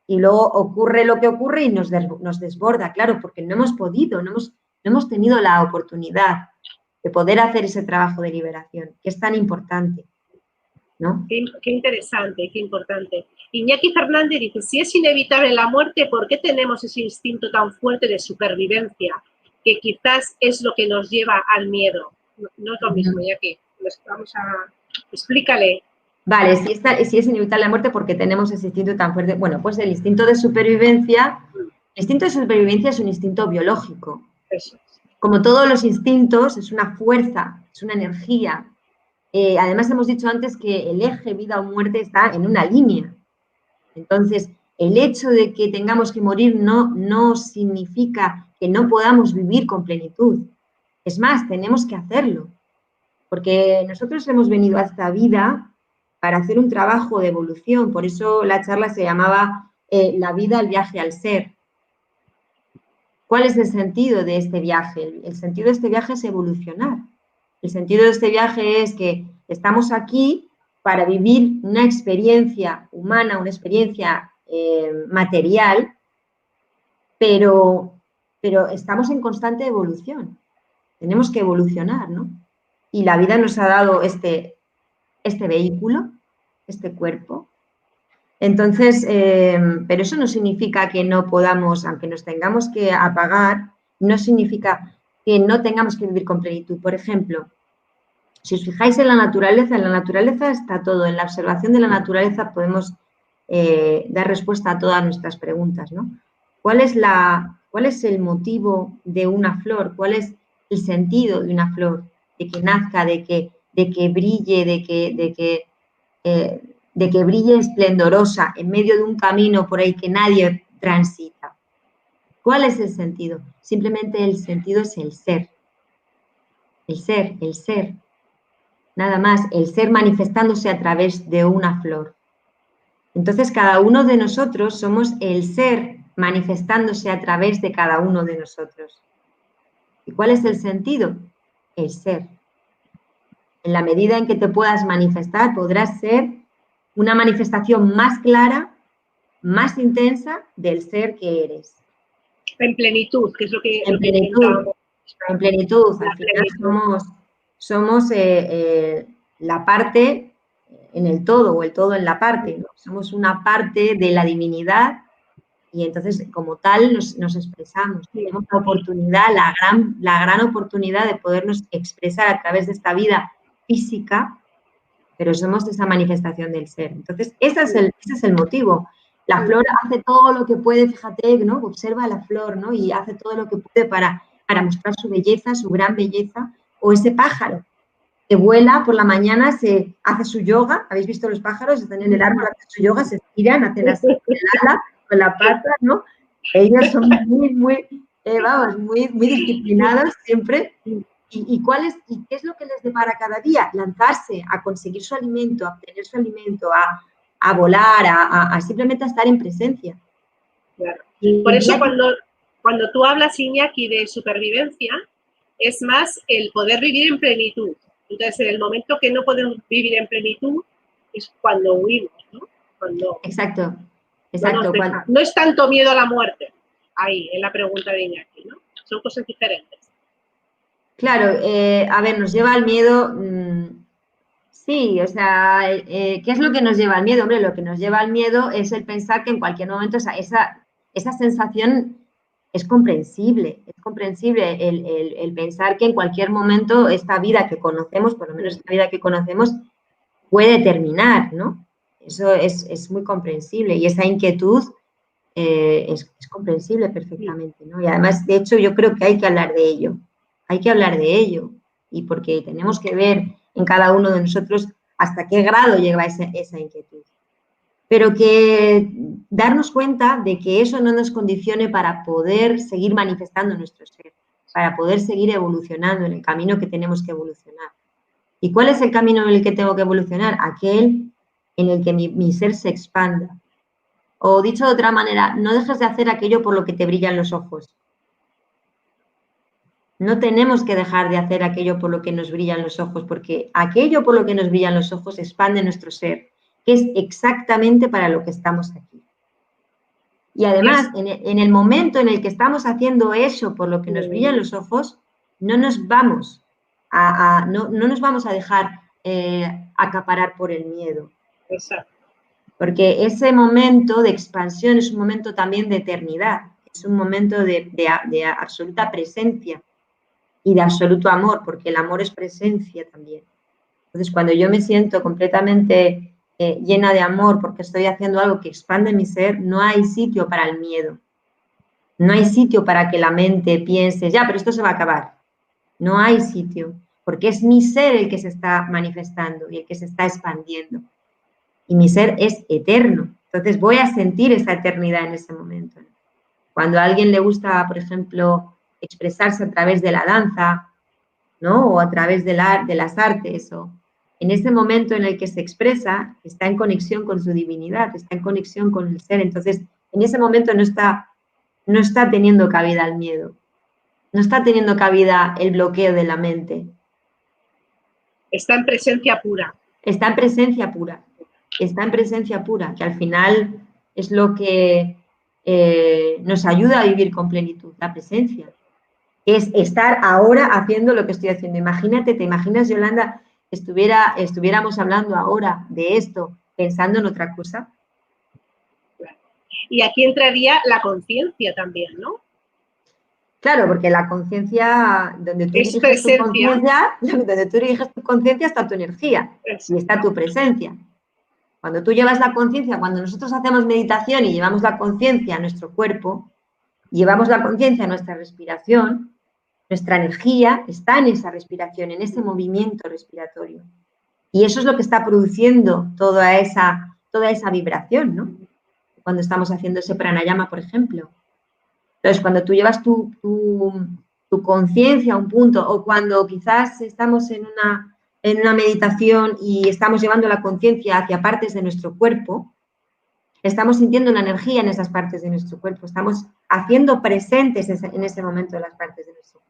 Y luego ocurre lo que ocurre y nos desborda, claro, porque no hemos podido, no hemos tenido la oportunidad de poder hacer ese trabajo de liberación, que es tan importante, ¿no? Qué interesante, qué importante. Iñaki Fernández dice, si es inevitable la muerte, ¿por qué tenemos ese instinto tan fuerte de supervivencia? Que quizás es lo que nos lleva al miedo. No es lo mismo, Iñaki. Vamos a... Explícale. Vale, si es inevitable la muerte, porque tenemos ese instinto tan fuerte. Bueno, pues el instinto de supervivencia, es un instinto biológico. Eso. Como todos los instintos, es una fuerza, es una energía. Además, hemos dicho antes que el eje vida o muerte está en una línea. Entonces, el hecho de que tengamos que morir no significa que no podamos vivir con plenitud. Es más, tenemos que hacerlo. Porque nosotros hemos venido a esta vida para hacer un trabajo de evolución. Por eso la charla se llamaba La vida, el viaje al ser. ¿Cuál es el sentido de este viaje? El sentido de este viaje es evolucionar. El sentido de este viaje es que estamos aquí para vivir una experiencia humana, una experiencia material, pero estamos en constante evolución. Tenemos que evolucionar, ¿no? Y la vida nos ha dado este vehículo, este cuerpo. Entonces, pero eso no significa que no podamos, aunque nos tengamos que apagar, no significa que no tengamos que vivir con plenitud. Por ejemplo, si os fijáis en la naturaleza está todo. En la observación de la naturaleza podemos dar respuesta a todas nuestras preguntas, ¿no? ¿Cuál es el motivo de una flor? ¿Cuál es el sentido de una flor? De que nazca, de que brille, de que brille esplendorosa en medio de un camino por ahí que nadie transita. ¿Cuál es el sentido? Simplemente el sentido es el ser. El ser. Nada más, el ser manifestándose a través de una flor. Entonces, cada uno de nosotros somos el ser manifestándose a través de cada uno de nosotros. ¿Y cuál es el sentido? El ser. En la medida en que te puedas manifestar, podrás ser una manifestación más clara, más intensa del ser que eres. En plenitud, que es lo que... En plenitud. Al final somos la parte en el todo o el todo en la parte, ¿no? Somos una parte de la divinidad y entonces como tal nos expresamos. Tenemos la oportunidad, la gran oportunidad de podernos expresar a través de esta vida física, pero somos esa manifestación del ser. Entonces, ese es el motivo. La flor hace todo lo que puede, fíjate, ¿no? Observa la flor, ¿no? Y hace todo lo que puede para mostrar su belleza, su gran belleza, o ese pájaro que vuela por la mañana, se hace su yoga. ¿Habéis visto los pájaros? Están en el árbol, hacen su yoga, se estiran, hacen así con el ala, con la pata, ¿no? Ellos son muy disciplinados siempre. ¿Y qué es lo que les depara cada día? Lanzarse a conseguir su alimento, a obtener su alimento, a volar, a simplemente a estar en presencia. Claro. Por eso cuando tú hablas, Iñaki, de supervivencia, es más el poder vivir en plenitud. Entonces, en el momento que no podemos vivir en plenitud, es cuando huimos, ¿no? Exacto. No es tanto miedo a la muerte, ahí, en la pregunta de Iñaki, ¿no? Son cosas diferentes. Claro, a ver, nos lleva al miedo, sí, o sea, ¿qué es lo que nos lleva al miedo? Hombre, lo que nos lleva al miedo es el pensar que en cualquier momento, o sea, esa sensación es comprensible el pensar que en cualquier momento esta vida que conocemos, por lo menos esta vida que conocemos, puede terminar, ¿no? Eso es muy comprensible y esa inquietud es comprensible perfectamente, ¿no? Y además, de hecho, yo creo que hay que hablar de ello. Hay que hablar de ello y porque tenemos que ver en cada uno de nosotros hasta qué grado llega esa inquietud. Pero que darnos cuenta de que eso no nos condicione para poder seguir manifestando nuestro ser, para poder seguir evolucionando en el camino que tenemos que evolucionar. ¿Y cuál es el camino en el que tengo que evolucionar? Aquel en el que mi ser se expanda. O dicho de otra manera, no dejes de hacer aquello por lo que te brillan los ojos. No tenemos que dejar de hacer aquello por lo que nos brillan los ojos, porque aquello por lo que nos brillan los ojos expande nuestro ser, que es exactamente para lo que estamos aquí. Y además, en el momento en el que estamos haciendo eso por lo que nos brillan los ojos, no nos vamos a dejar acaparar por el miedo. Exacto. Porque ese momento de expansión es un momento también de eternidad, es un momento de absoluta presencia y de absoluto amor, porque el amor es presencia también. Entonces, cuando yo me siento completamente llena de amor porque estoy haciendo algo que expande mi ser, no hay sitio para el miedo. No hay sitio para que la mente piense, ya, pero esto se va a acabar. No hay sitio, porque es mi ser el que se está manifestando y el que se está expandiendo. Y mi ser es eterno. Entonces, voy a sentir esa eternidad en ese momento. Cuando a alguien le gusta, por ejemplo, expresarse a través de la danza, ¿no? O a través de las artes, o en ese momento en el que se expresa, está en conexión con su divinidad, está en conexión con el ser. Entonces, en ese momento no no está teniendo cabida el miedo, no está teniendo cabida el bloqueo de la mente. Está en presencia pura. Está en presencia pura. Está en presencia pura, que al final es lo que nos ayuda a vivir con plenitud, la presencia. Es estar ahora haciendo lo que estoy haciendo. Imagínate, ¿te imaginas, Yolanda, que estuviéramos hablando ahora de esto, pensando en otra cosa? Y aquí entraría la conciencia también, ¿no? Claro, porque la conciencia, donde tú Es diriges tu presencia. conciencia, donde tú diriges tu conciencia está tu energía y está tu presencia. Cuando tú llevas la conciencia, cuando nosotros hacemos meditación y llevamos la conciencia a nuestro cuerpo, llevamos la conciencia a nuestra respiración, nuestra energía está en esa respiración, en ese movimiento respiratorio. Y eso es lo que está produciendo toda esa vibración, ¿no? Cuando estamos haciendo ese pranayama, por ejemplo. Entonces, cuando tú llevas tu conciencia a un punto, o cuando quizás estamos en una meditación y estamos llevando la conciencia hacia partes de nuestro cuerpo, estamos sintiendo una energía en esas partes de nuestro cuerpo, estamos haciendo presentes en ese momento las partes de nuestro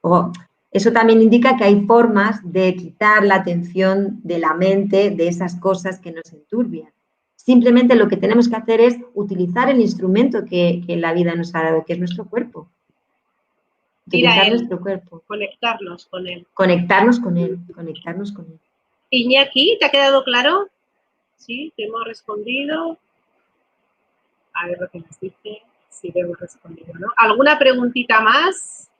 cuerpo. Eso también indica que hay formas de quitar la atención de la mente de esas cosas que nos enturbian. Simplemente lo que tenemos que hacer es utilizar el instrumento que la vida nos ha dado, que es nuestro cuerpo. Utilizar nuestro cuerpo. Conectarnos con él. Conectarnos con él, conectarnos con él. Iñaki, ¿te ha quedado claro? Sí, te hemos respondido. A ver lo que nos dice. Sí, te hemos respondido, ¿no? ¿Alguna preguntita más?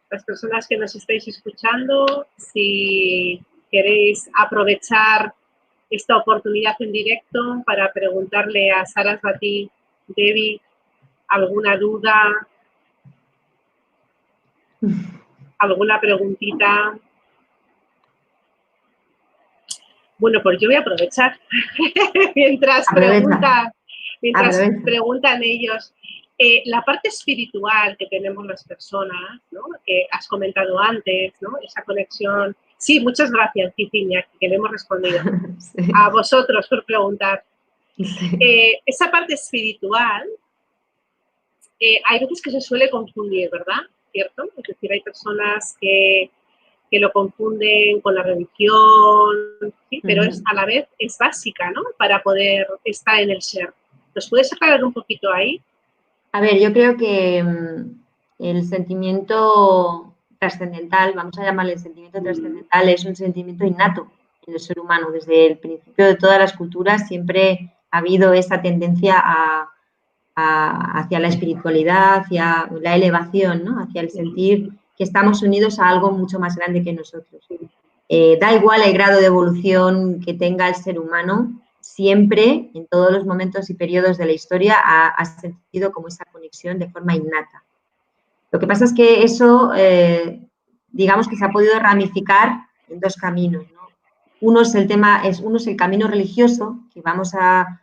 Las personas que nos estáis escuchando, si queréis aprovechar esta oportunidad en directo para preguntarle a Sarasvati Devi alguna duda, alguna preguntita. Bueno, pues yo voy a aprovechar mientras preguntan ellos. La parte espiritual que tenemos las personas, ¿no? Que has comentado antes, ¿no? Esa conexión. Sí, muchas gracias, Ciciña, que le hemos respondido. Sí. A vosotros por preguntar. Sí. Esa parte espiritual, hay veces que se suele confundir, ¿verdad? ¿Cierto? Es decir, hay personas que lo confunden con la religión, ¿sí? Pero a la vez es básica, ¿no? Para poder estar en el ser. ¿Nos puedes aclarar un poquito ahí? A ver, yo creo que el sentimiento trascendental, vamos a llamarle el sentimiento trascendental, es un sentimiento innato en el ser humano. Desde el principio de todas las culturas siempre ha habido esa tendencia hacia la espiritualidad, hacia la elevación, ¿no? Hacia el sentir que estamos unidos a algo mucho más grande que nosotros. Da igual el grado de evolución que tenga el ser humano, siempre, en todos los momentos y periodos de la historia, ha sentido como esa conexión de forma innata. Lo que pasa es que eso, digamos que se ha podido ramificar en dos caminos, ¿no? Uno es el camino religioso, que vamos a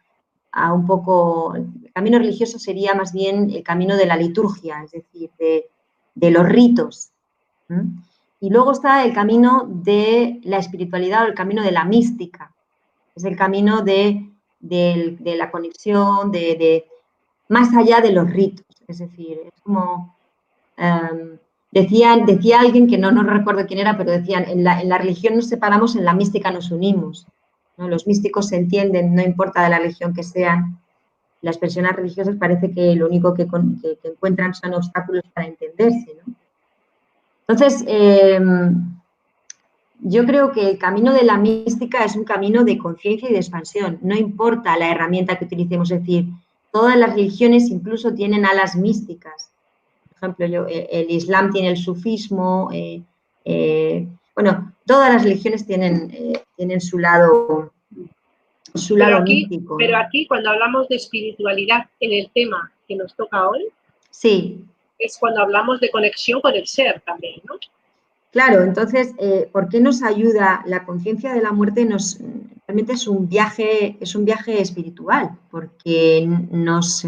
un poco... El camino religioso sería más bien el camino de la liturgia, es decir, de los ritos. Y luego está el camino de la espiritualidad o el camino de la mística. Es el camino de la conexión, más allá de los ritos. Es decir, es como... decía alguien, que no recuerdo quién era, pero decían, en la religión nos separamos, en la mística nos unimos, ¿no? Los místicos se entienden, no importa de la religión que sean. Las personas religiosas parece que lo único que encuentran son obstáculos para entenderse, ¿no? Entonces, yo creo que el camino de la mística es un camino de conciencia y de expansión. No importa la herramienta que utilicemos, es decir, todas las religiones incluso tienen alas místicas. Por ejemplo, el Islam tiene el sufismo, bueno, todas las religiones tienen su lado místico. Pero aquí, cuando hablamos de espiritualidad en el tema que nos toca hoy, sí, es cuando hablamos de conexión con el ser también, ¿no? Claro, entonces, ¿por qué nos ayuda la conciencia de la muerte? Realmente es un viaje espiritual, porque nos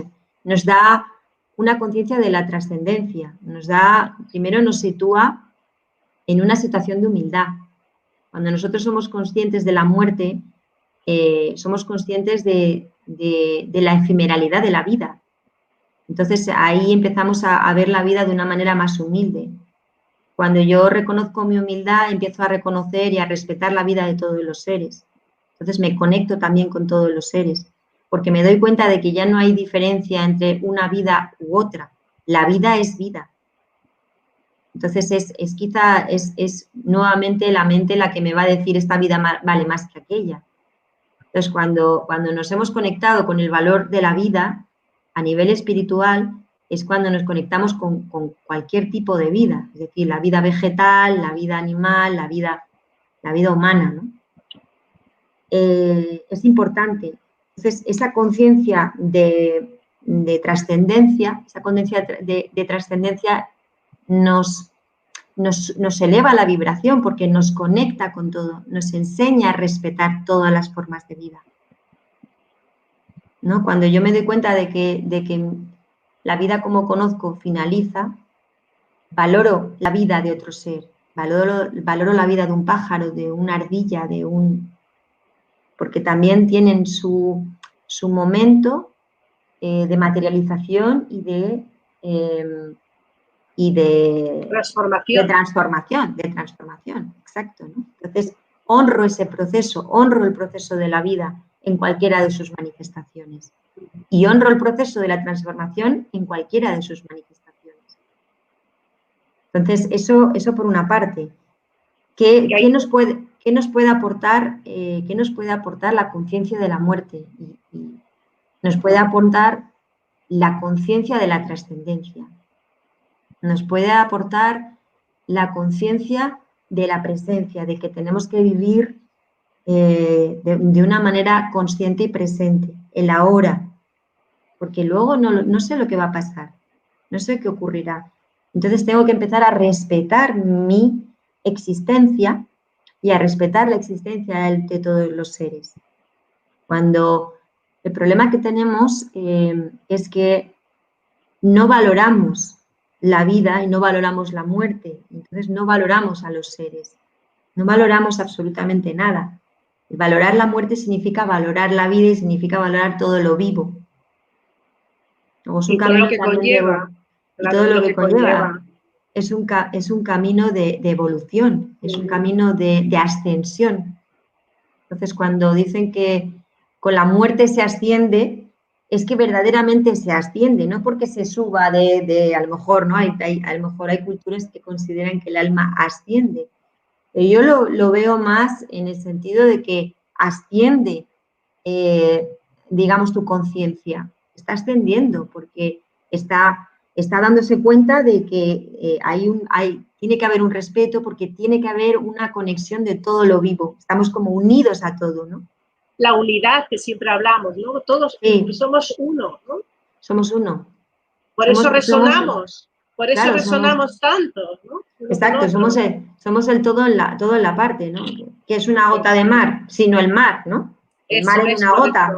da una conciencia de la trascendencia, primero nos sitúa en una situación de humildad. Cuando nosotros somos conscientes de la muerte, somos conscientes de la efemeralidad de la vida. Entonces ahí empezamos a ver la vida de una manera más humilde. Cuando yo reconozco mi humildad, empiezo a reconocer y a respetar la vida de todos los seres. Entonces me conecto también con todos los seres, porque me doy cuenta de que ya no hay diferencia entre una vida u otra. La vida es vida. Entonces es nuevamente la mente la que me va a decir esta vida vale más que aquella. Entonces cuando nos hemos conectado con el valor de la vida a nivel espiritual, es cuando nos conectamos con cualquier tipo de vida, es decir, la vida vegetal, la vida animal, la vida humana, ¿no? Es importante. Entonces, esa conciencia de trascendencia, esa conciencia de trascendencia nos eleva la vibración porque nos conecta con todo, nos enseña a respetar todas las formas de vida, ¿no? Cuando yo me doy cuenta de que la vida como conozco finaliza, valoro la vida de otro ser, valoro la vida de un pájaro, de una ardilla, porque también tienen su momento de materialización y de transformación, exacto, ¿no? Entonces, honro ese proceso, honro el proceso de la vida en cualquiera de sus manifestaciones y honro el proceso de la transformación en cualquiera de sus manifestaciones. Entonces, eso por una parte. ¿Qué nos puede aportar la conciencia de la muerte? Y nos puede aportar la conciencia de la trascendencia. Nos puede aportar la conciencia de la presencia, de que tenemos que vivir de una manera consciente y presente, el ahora, porque luego no sé lo que va a pasar, no sé qué ocurrirá. Entonces tengo que empezar a respetar mi existencia y a respetar la existencia de todos los seres. Cuando el problema que tenemos es que no valoramos la vida y no valoramos la muerte, entonces no valoramos a los seres, no valoramos absolutamente nada. El valorar la muerte significa valorar la vida y significa valorar todo lo vivo. Y todo lo que conlleva. Y todo lo que conlleva. Es un camino de evolución, es un camino de ascensión. Entonces, cuando dicen que con la muerte se asciende, es que verdaderamente se asciende, no porque se suba a lo mejor, ¿no? A lo mejor hay culturas que consideran que el alma asciende. Pero yo lo veo más en el sentido de que asciende, digamos, tu conciencia. Está ascendiendo porque está dándose cuenta de que tiene que haber un respeto, porque tiene que haber una conexión de todo lo vivo. Estamos como unidos a todo, ¿no? La unidad que siempre hablamos, ¿no? Todos somos uno, ¿no? Somos uno. Por eso resonamos, por eso resonamos tanto, ¿no? Exacto, somos el todo en la parte, ¿no? Que es una gota de mar, sino el mar, ¿no? El mar en una gota.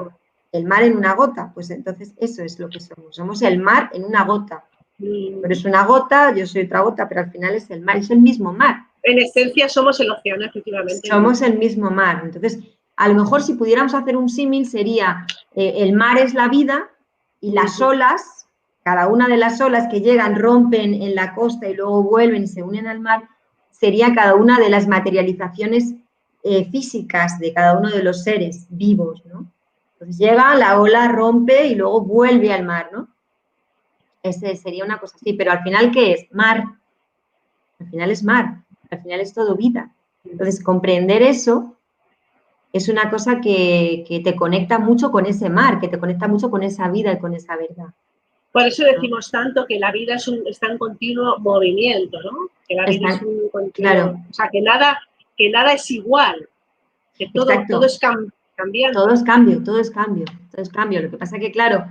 El mar en una gota, pues entonces eso es lo que somos. Somos el mar en una gota. Pero es una gota, yo soy otra gota, pero al final es el mar, es el mismo mar. En esencia somos el océano, efectivamente. Somos el mismo mar. Entonces, a lo mejor si pudiéramos hacer un símil sería el mar es la vida y las olas, cada una de las olas que llegan, rompen en la costa y luego vuelven y se unen al mar, sería cada una de las materializaciones físicas de cada uno de los seres vivos, ¿no? Entonces llega, la ola rompe y luego vuelve al mar, ¿no? Ese sería una cosa así, pero al final, ¿qué es? Mar. Al final es mar, al final es todo vida. Entonces, comprender eso es una cosa que te conecta mucho con ese mar, que te conecta mucho con esa vida y con esa verdad. Por eso decimos tanto que la vida está en continuo movimiento, ¿no? Que la vida es un continuo... Claro. O sea, que nada es igual, que todo es cambiante. Todo es cambio. Lo que pasa es que, claro,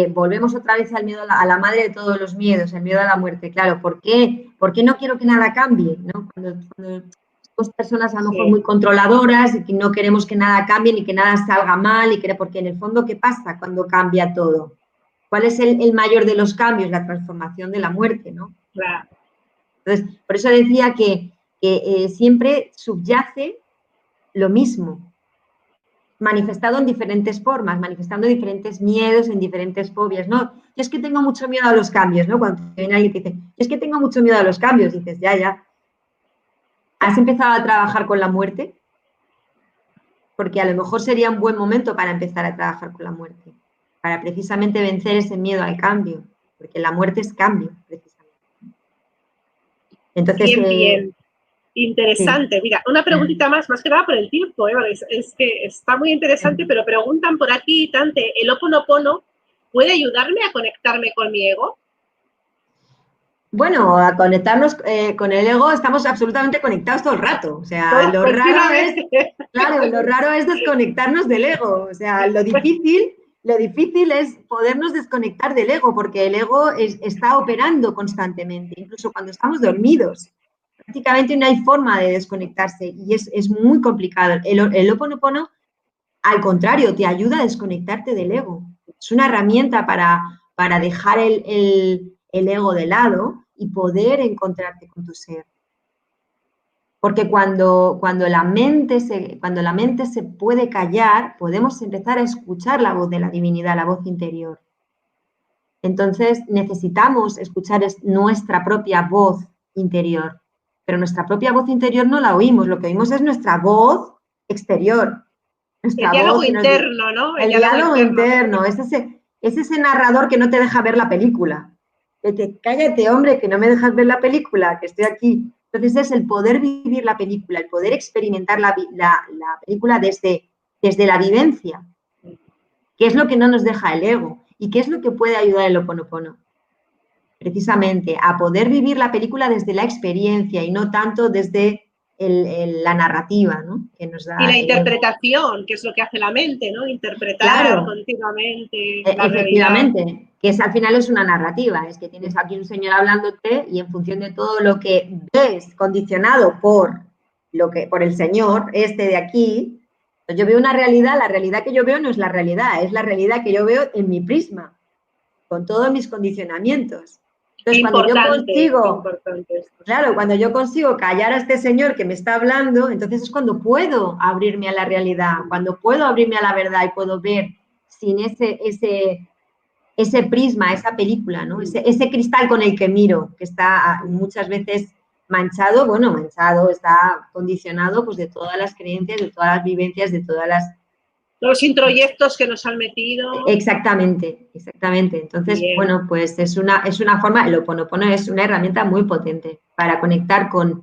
volvemos otra vez al miedo a la madre de todos los miedos, el miedo a la muerte. Claro, ¿por qué? ¿Por qué no quiero que nada cambie? ¿No? Cuando somos personas a lo mejor muy controladoras y que no queremos que nada cambie ni que nada salga mal, porque en el fondo, ¿qué pasa cuando cambia todo? ¿Cuál es el mayor de los cambios? La transformación de la muerte, ¿no? Claro. Entonces, por eso decía que siempre subyace lo mismo. manifestado en diferentes formas, manifestando diferentes miedos, en diferentes fobias, ¿no? Yo es que tengo mucho miedo a los cambios, ¿no? Cuando viene alguien que dice, yo es que tengo mucho miedo a los cambios, dices, ya. ¿Has empezado a trabajar con la muerte? Porque a lo mejor sería un buen momento para empezar a trabajar con la muerte, para precisamente vencer ese miedo al cambio, porque la muerte es cambio, precisamente. Entonces, bien. Interesante. Sí. Mira, una preguntita más que nada por el tiempo, ¿eh? Es que está muy interesante, pero preguntan por aquí, Tante, ¿el Ho'oponopono puede ayudarme a conectarme con mi ego? Bueno, a conectarnos con el ego estamos absolutamente conectados todo el rato. O sea, lo raro es desconectarnos del ego. O sea, lo difícil es podernos desconectar del ego, porque el ego está operando constantemente, incluso cuando estamos dormidos. Prácticamente no hay forma de desconectarse y es muy complicado. El Ho'oponopono, al contrario, te ayuda a desconectarte del ego. Es una herramienta para dejar el ego de lado y poder encontrarte con tu ser. Porque cuando la mente se puede callar, podemos empezar a escuchar la voz de la divinidad, la voz interior. Entonces necesitamos escuchar nuestra propia voz interior, pero nuestra propia voz interior no la oímos, lo que oímos es nuestra voz exterior. El diálogo interno, ¿no? El diálogo interno, es ese narrador que no te deja ver la película. Cállate, hombre, que no me dejas ver la película, que estoy aquí. Entonces es el poder vivir la película, el poder experimentar la película desde la vivencia, que es lo que no nos deja el ego y qué es lo que puede ayudar el Ho'oponopono. Precisamente a poder vivir la película desde la experiencia y no tanto desde la narrativa, ¿no? Que nos da y la interpretación, que es lo que hace la mente, ¿no? Interpretar continuamente la efectivamente, realidad. Que al final es una narrativa, es que tienes aquí un señor hablándote y en función de todo lo que ves condicionado por el señor de aquí, pues yo veo una realidad, la realidad que yo veo no es la realidad que yo veo en mi prisma, con todos mis condicionamientos. Entonces, cuando yo consigo callar a este señor que me está hablando, entonces es cuando puedo abrirme a la realidad, cuando puedo abrirme a la verdad y puedo ver sin ese prisma, esa película, ¿no? Ese cristal con el que miro, que está muchas veces manchado, está condicionado pues de todas las creencias, de todas las vivencias, de todas las... Los introyectos que nos han metido. Exactamente. Entonces, bien. Bueno, pues es una forma, el Ho'oponopono es una herramienta muy potente para conectar con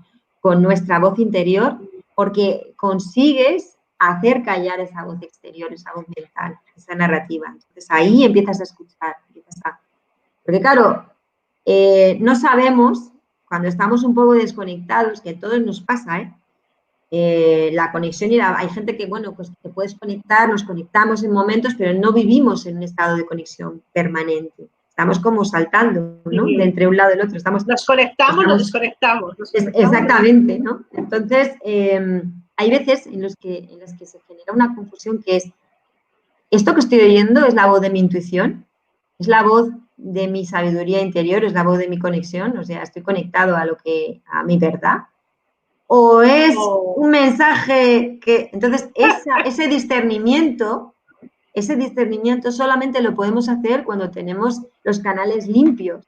nuestra voz interior, porque consigues hacer callar esa voz exterior, esa voz mental, esa narrativa. Entonces, ahí empiezas a escuchar. Porque, claro, no sabemos, cuando estamos un poco desconectados, que a todos nos pasa, la conexión hay gente que, bueno, pues te puedes conectar, nos conectamos en momentos, pero no vivimos en un estado de conexión permanente. Estamos como saltando, ¿no? De entre un lado y el otro. Nos conectamos, nos desconectamos. Exactamente, ¿no? Entonces, hay veces en las que se genera una confusión que es, ¿esto que estoy oyendo es la voz de mi intuición? ¿Es la voz de mi sabiduría interior? ¿Es la voz de mi conexión? O sea, ¿estoy conectado a mi verdad? ¿O es un mensaje que... Entonces, ese discernimiento solamente lo podemos hacer cuando tenemos los canales limpios.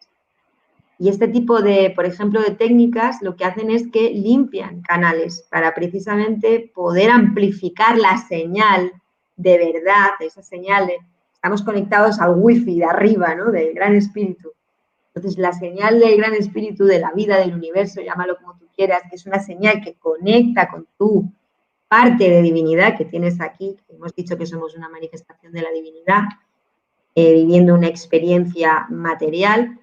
Y este tipo de, por ejemplo, de técnicas lo que hacen es que limpian canales para precisamente poder amplificar la señal de verdad, esa señal estamos conectados al wifi de arriba, ¿no? Del gran espíritu. Entonces, la señal del gran espíritu, de la vida, del universo, llámalo como tú quieras, que es una señal que conecta con tu parte de divinidad que tienes aquí. Hemos dicho que somos una manifestación de la divinidad, viviendo una experiencia material.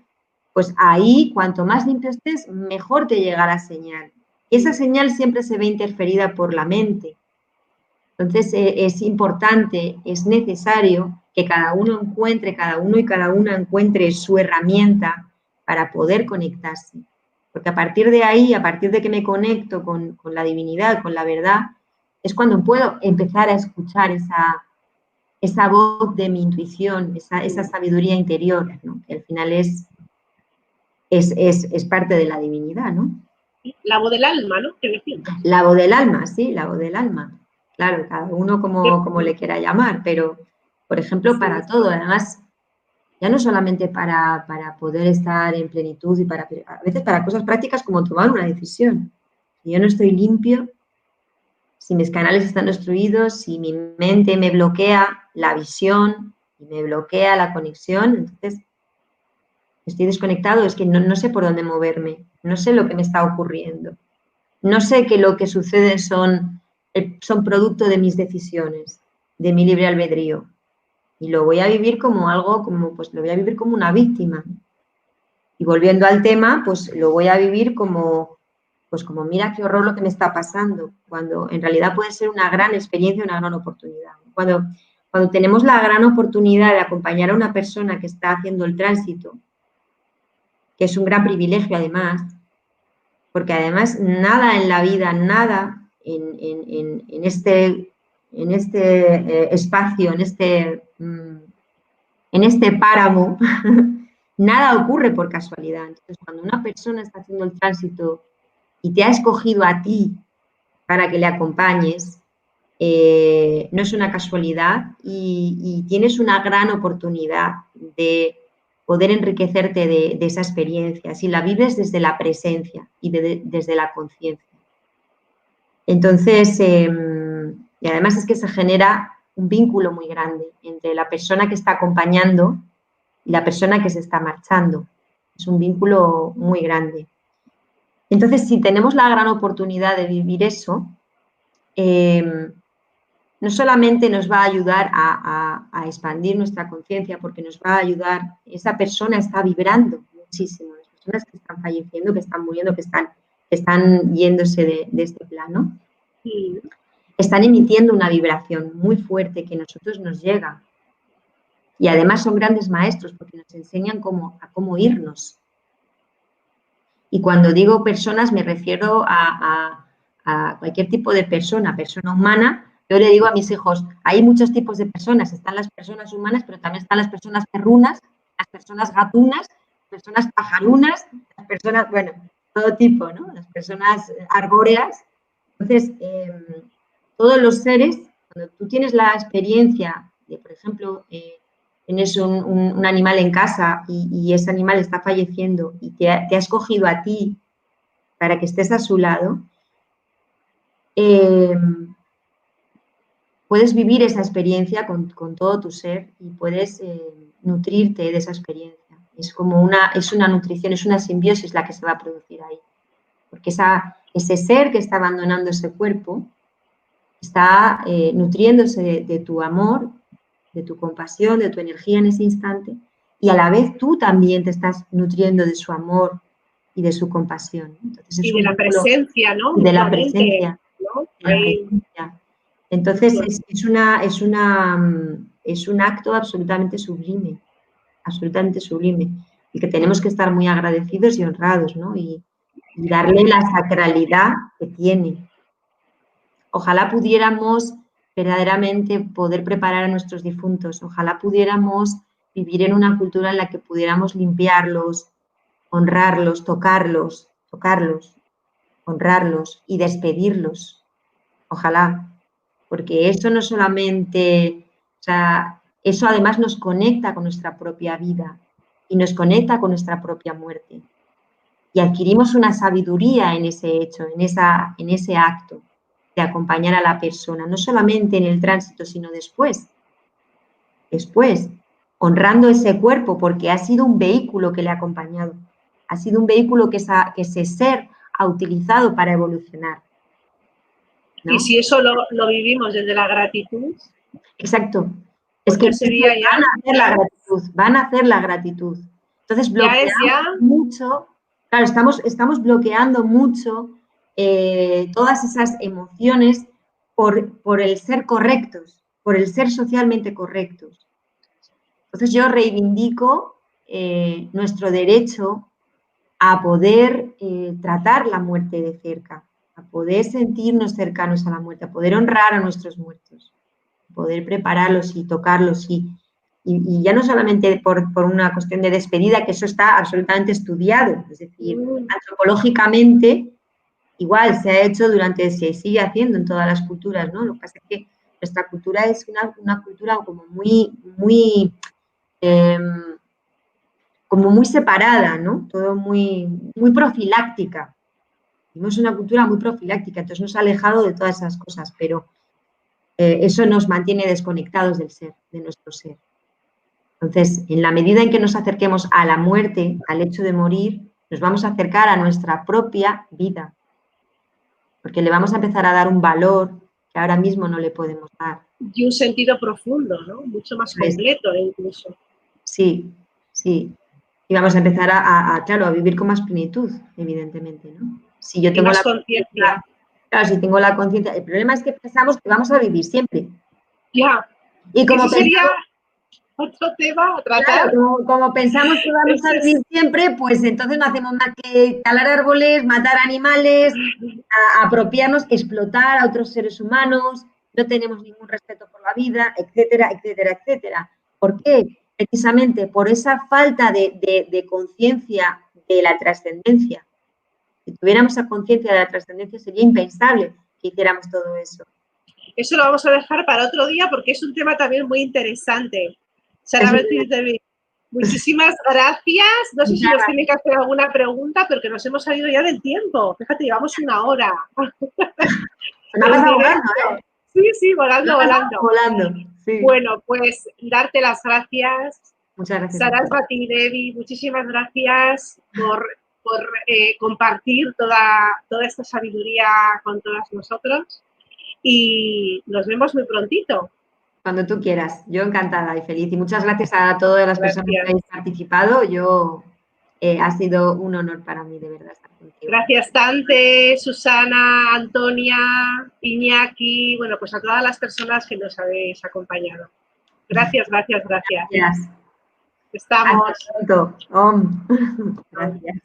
Pues ahí, cuanto más limpio estés, mejor te llega la señal. Y esa señal siempre se ve interferida por la mente. Entonces, es importante, es necesario que cada uno y cada una encuentre su herramienta para poder conectarse. Porque a partir de ahí, a partir de que me conecto con la divinidad, con la verdad, es cuando puedo empezar a escuchar esa voz de mi intuición, esa sabiduría interior, ¿no? Que al final es parte de la divinidad, ¿no? La voz del alma, ¿no? La voz del alma, sí, la voz del alma. claro, cada uno como le quiera llamar, pero, por ejemplo, para todo, además, ya no solamente para poder estar en plenitud y a veces para cosas prácticas como tomar una decisión. Si yo no estoy limpio, si mis canales están obstruidos, si mi mente me bloquea la visión y me bloquea la conexión, entonces estoy desconectado, es que no sé por dónde moverme, no sé lo que me está ocurriendo, no sé que lo que sucede son producto de mis decisiones, de mi libre albedrío. Y lo voy a vivir como algo, pues lo voy a vivir como una víctima. Y volviendo al tema, pues lo voy a vivir como mira qué horror lo que me está pasando, cuando en realidad puede ser una gran experiencia, una gran oportunidad. Cuando tenemos la gran oportunidad de acompañar a una persona que está haciendo el tránsito, que es un gran privilegio además, porque además nada en la vida, nada en este espacio, en este páramo, nada ocurre por casualidad. Entonces, cuando una persona está haciendo el tránsito y te ha escogido a ti para que le acompañes, no es una casualidad y tienes una gran oportunidad de poder enriquecerte de esa experiencia, si la vives desde la presencia y desde la conciencia. Entonces, y además es que se genera un vínculo muy grande entre la persona que está acompañando y la persona que se está marchando. Es un vínculo muy grande. Entonces, si tenemos la gran oportunidad de vivir eso, no solamente nos va a ayudar a expandir nuestra conciencia, porque nos va a ayudar, esa persona está vibrando muchísimo, las personas que están falleciendo, que están muriendo, que están yéndose de este plano, están emitiendo una vibración muy fuerte que a nosotros nos llega. Y además son grandes maestros porque nos enseñan a cómo irnos. Y cuando digo personas me refiero a cualquier tipo de persona humana. Yo le digo a mis hijos, hay muchos tipos de personas, están las personas humanas, pero también están las personas perrunas, las personas gatunas, las personas pajarunas, las personas, bueno, todo tipo, ¿no? Las personas arbóreas. Entonces, todos los seres, cuando tú tienes la experiencia de, por ejemplo, tienes un animal en casa y ese animal está falleciendo y te ha escogido a ti para que estés a su lado, puedes vivir esa experiencia con todo tu ser y puedes nutrirte de esa experiencia. Es una nutrición, es una simbiosis la que se va a producir ahí. Porque ese ser que está abandonando ese cuerpo está nutriéndose de tu amor, de tu compasión, de tu energía en ese instante, y a la vez tú también te estás nutriendo de su amor y de su compasión. Entonces, y de la presencia, ¿no? Y de la presencia. ¿No? Entonces, es un acto absolutamente sublime, y que tenemos que estar muy agradecidos y honrados, ¿no? Y darle la sacralidad que tiene. Ojalá pudiéramos verdaderamente poder preparar a nuestros difuntos, ojalá pudiéramos vivir en una cultura en la que pudiéramos limpiarlos, honrarlos, tocarlos, honrarlos y despedirlos. Ojalá, porque eso no solamente, o sea, eso además nos conecta con nuestra propia vida y nos conecta con nuestra propia muerte. Y adquirimos una sabiduría en ese hecho, en ese acto de acompañar a la persona, no solamente en el tránsito, sino después, honrando ese cuerpo, porque ha sido un vehículo que le ha acompañado, ha sido un vehículo que ese ser ha utilizado para evolucionar, ¿no? Y si eso lo vivimos desde la gratitud. Exacto. Es que sería van a hacer la gratitud. Entonces, bloqueamos mucho, claro, estamos bloqueando mucho todas esas emociones por el ser correctos, por el ser socialmente correctos. Entonces, yo reivindico nuestro derecho a poder tratar la muerte de cerca, a poder sentirnos cercanos a la muerte, a poder honrar a nuestros muertos, a poder prepararlos y tocarlos y ya no solamente por una cuestión de despedida, que eso está absolutamente estudiado, es decir, antropológicamente igual se ha hecho se sigue haciendo en todas las culturas, ¿no? Lo que pasa es que nuestra cultura es una cultura como como muy separada, ¿no? Todo muy profiláctica. Tenemos una cultura muy profiláctica, entonces nos ha alejado de todas esas cosas, pero eso nos mantiene desconectados del ser, de nuestro ser. Entonces, en la medida en que nos acerquemos a la muerte, al hecho de morir, nos vamos a acercar a nuestra propia vida, porque le vamos a empezar a dar un valor que ahora mismo no le podemos dar. Y un sentido profundo, ¿no? Mucho más completo incluso. Sí, sí. Y vamos a empezar claro, a vivir con más plenitud, evidentemente, ¿no? Si yo tengo más conciencia. Claro, si tengo la conciencia. El problema es que pensamos que vamos a vivir siempre. Ya. Y como eso sería otro tema a tratar. Claro, como pensamos que vamos a vivir siempre, pues entonces no hacemos más que talar árboles, matar animales, apropiarnos, explotar a otros seres humanos, no tenemos ningún respeto por la vida, etcétera, etcétera, etcétera. ¿Por qué? Precisamente por esa falta de conciencia de la trascendencia. Si tuviéramos esa conciencia de la trascendencia, sería impensable que hiciéramos todo eso. Eso lo vamos a dejar para otro día porque es un tema también muy interesante. Sara Bertí, muchísimas gracias. No sé si nos tienen que hacer alguna pregunta, pero que nos hemos salido ya del tiempo. Fíjate, llevamos 1 hora. Me ha pasado volando, ¿eh? Sí, volando. Sí. Bueno, pues darte las gracias. Muchas gracias. Sarasvati Devi, muchísimas gracias por compartir toda esta sabiduría con todas nosotros. Y nos vemos muy prontito. Cuando tú quieras. Yo encantada y feliz. Y muchas gracias a todas las personas que habéis participado. Ha sido un honor para mí, de verdad, estar contigo. Gracias, Tante, Susana, Antonia, Iñaki, bueno, pues a todas las personas que nos habéis acompañado. Gracias. Gracias. Estamos. Hasta pronto. Gracias.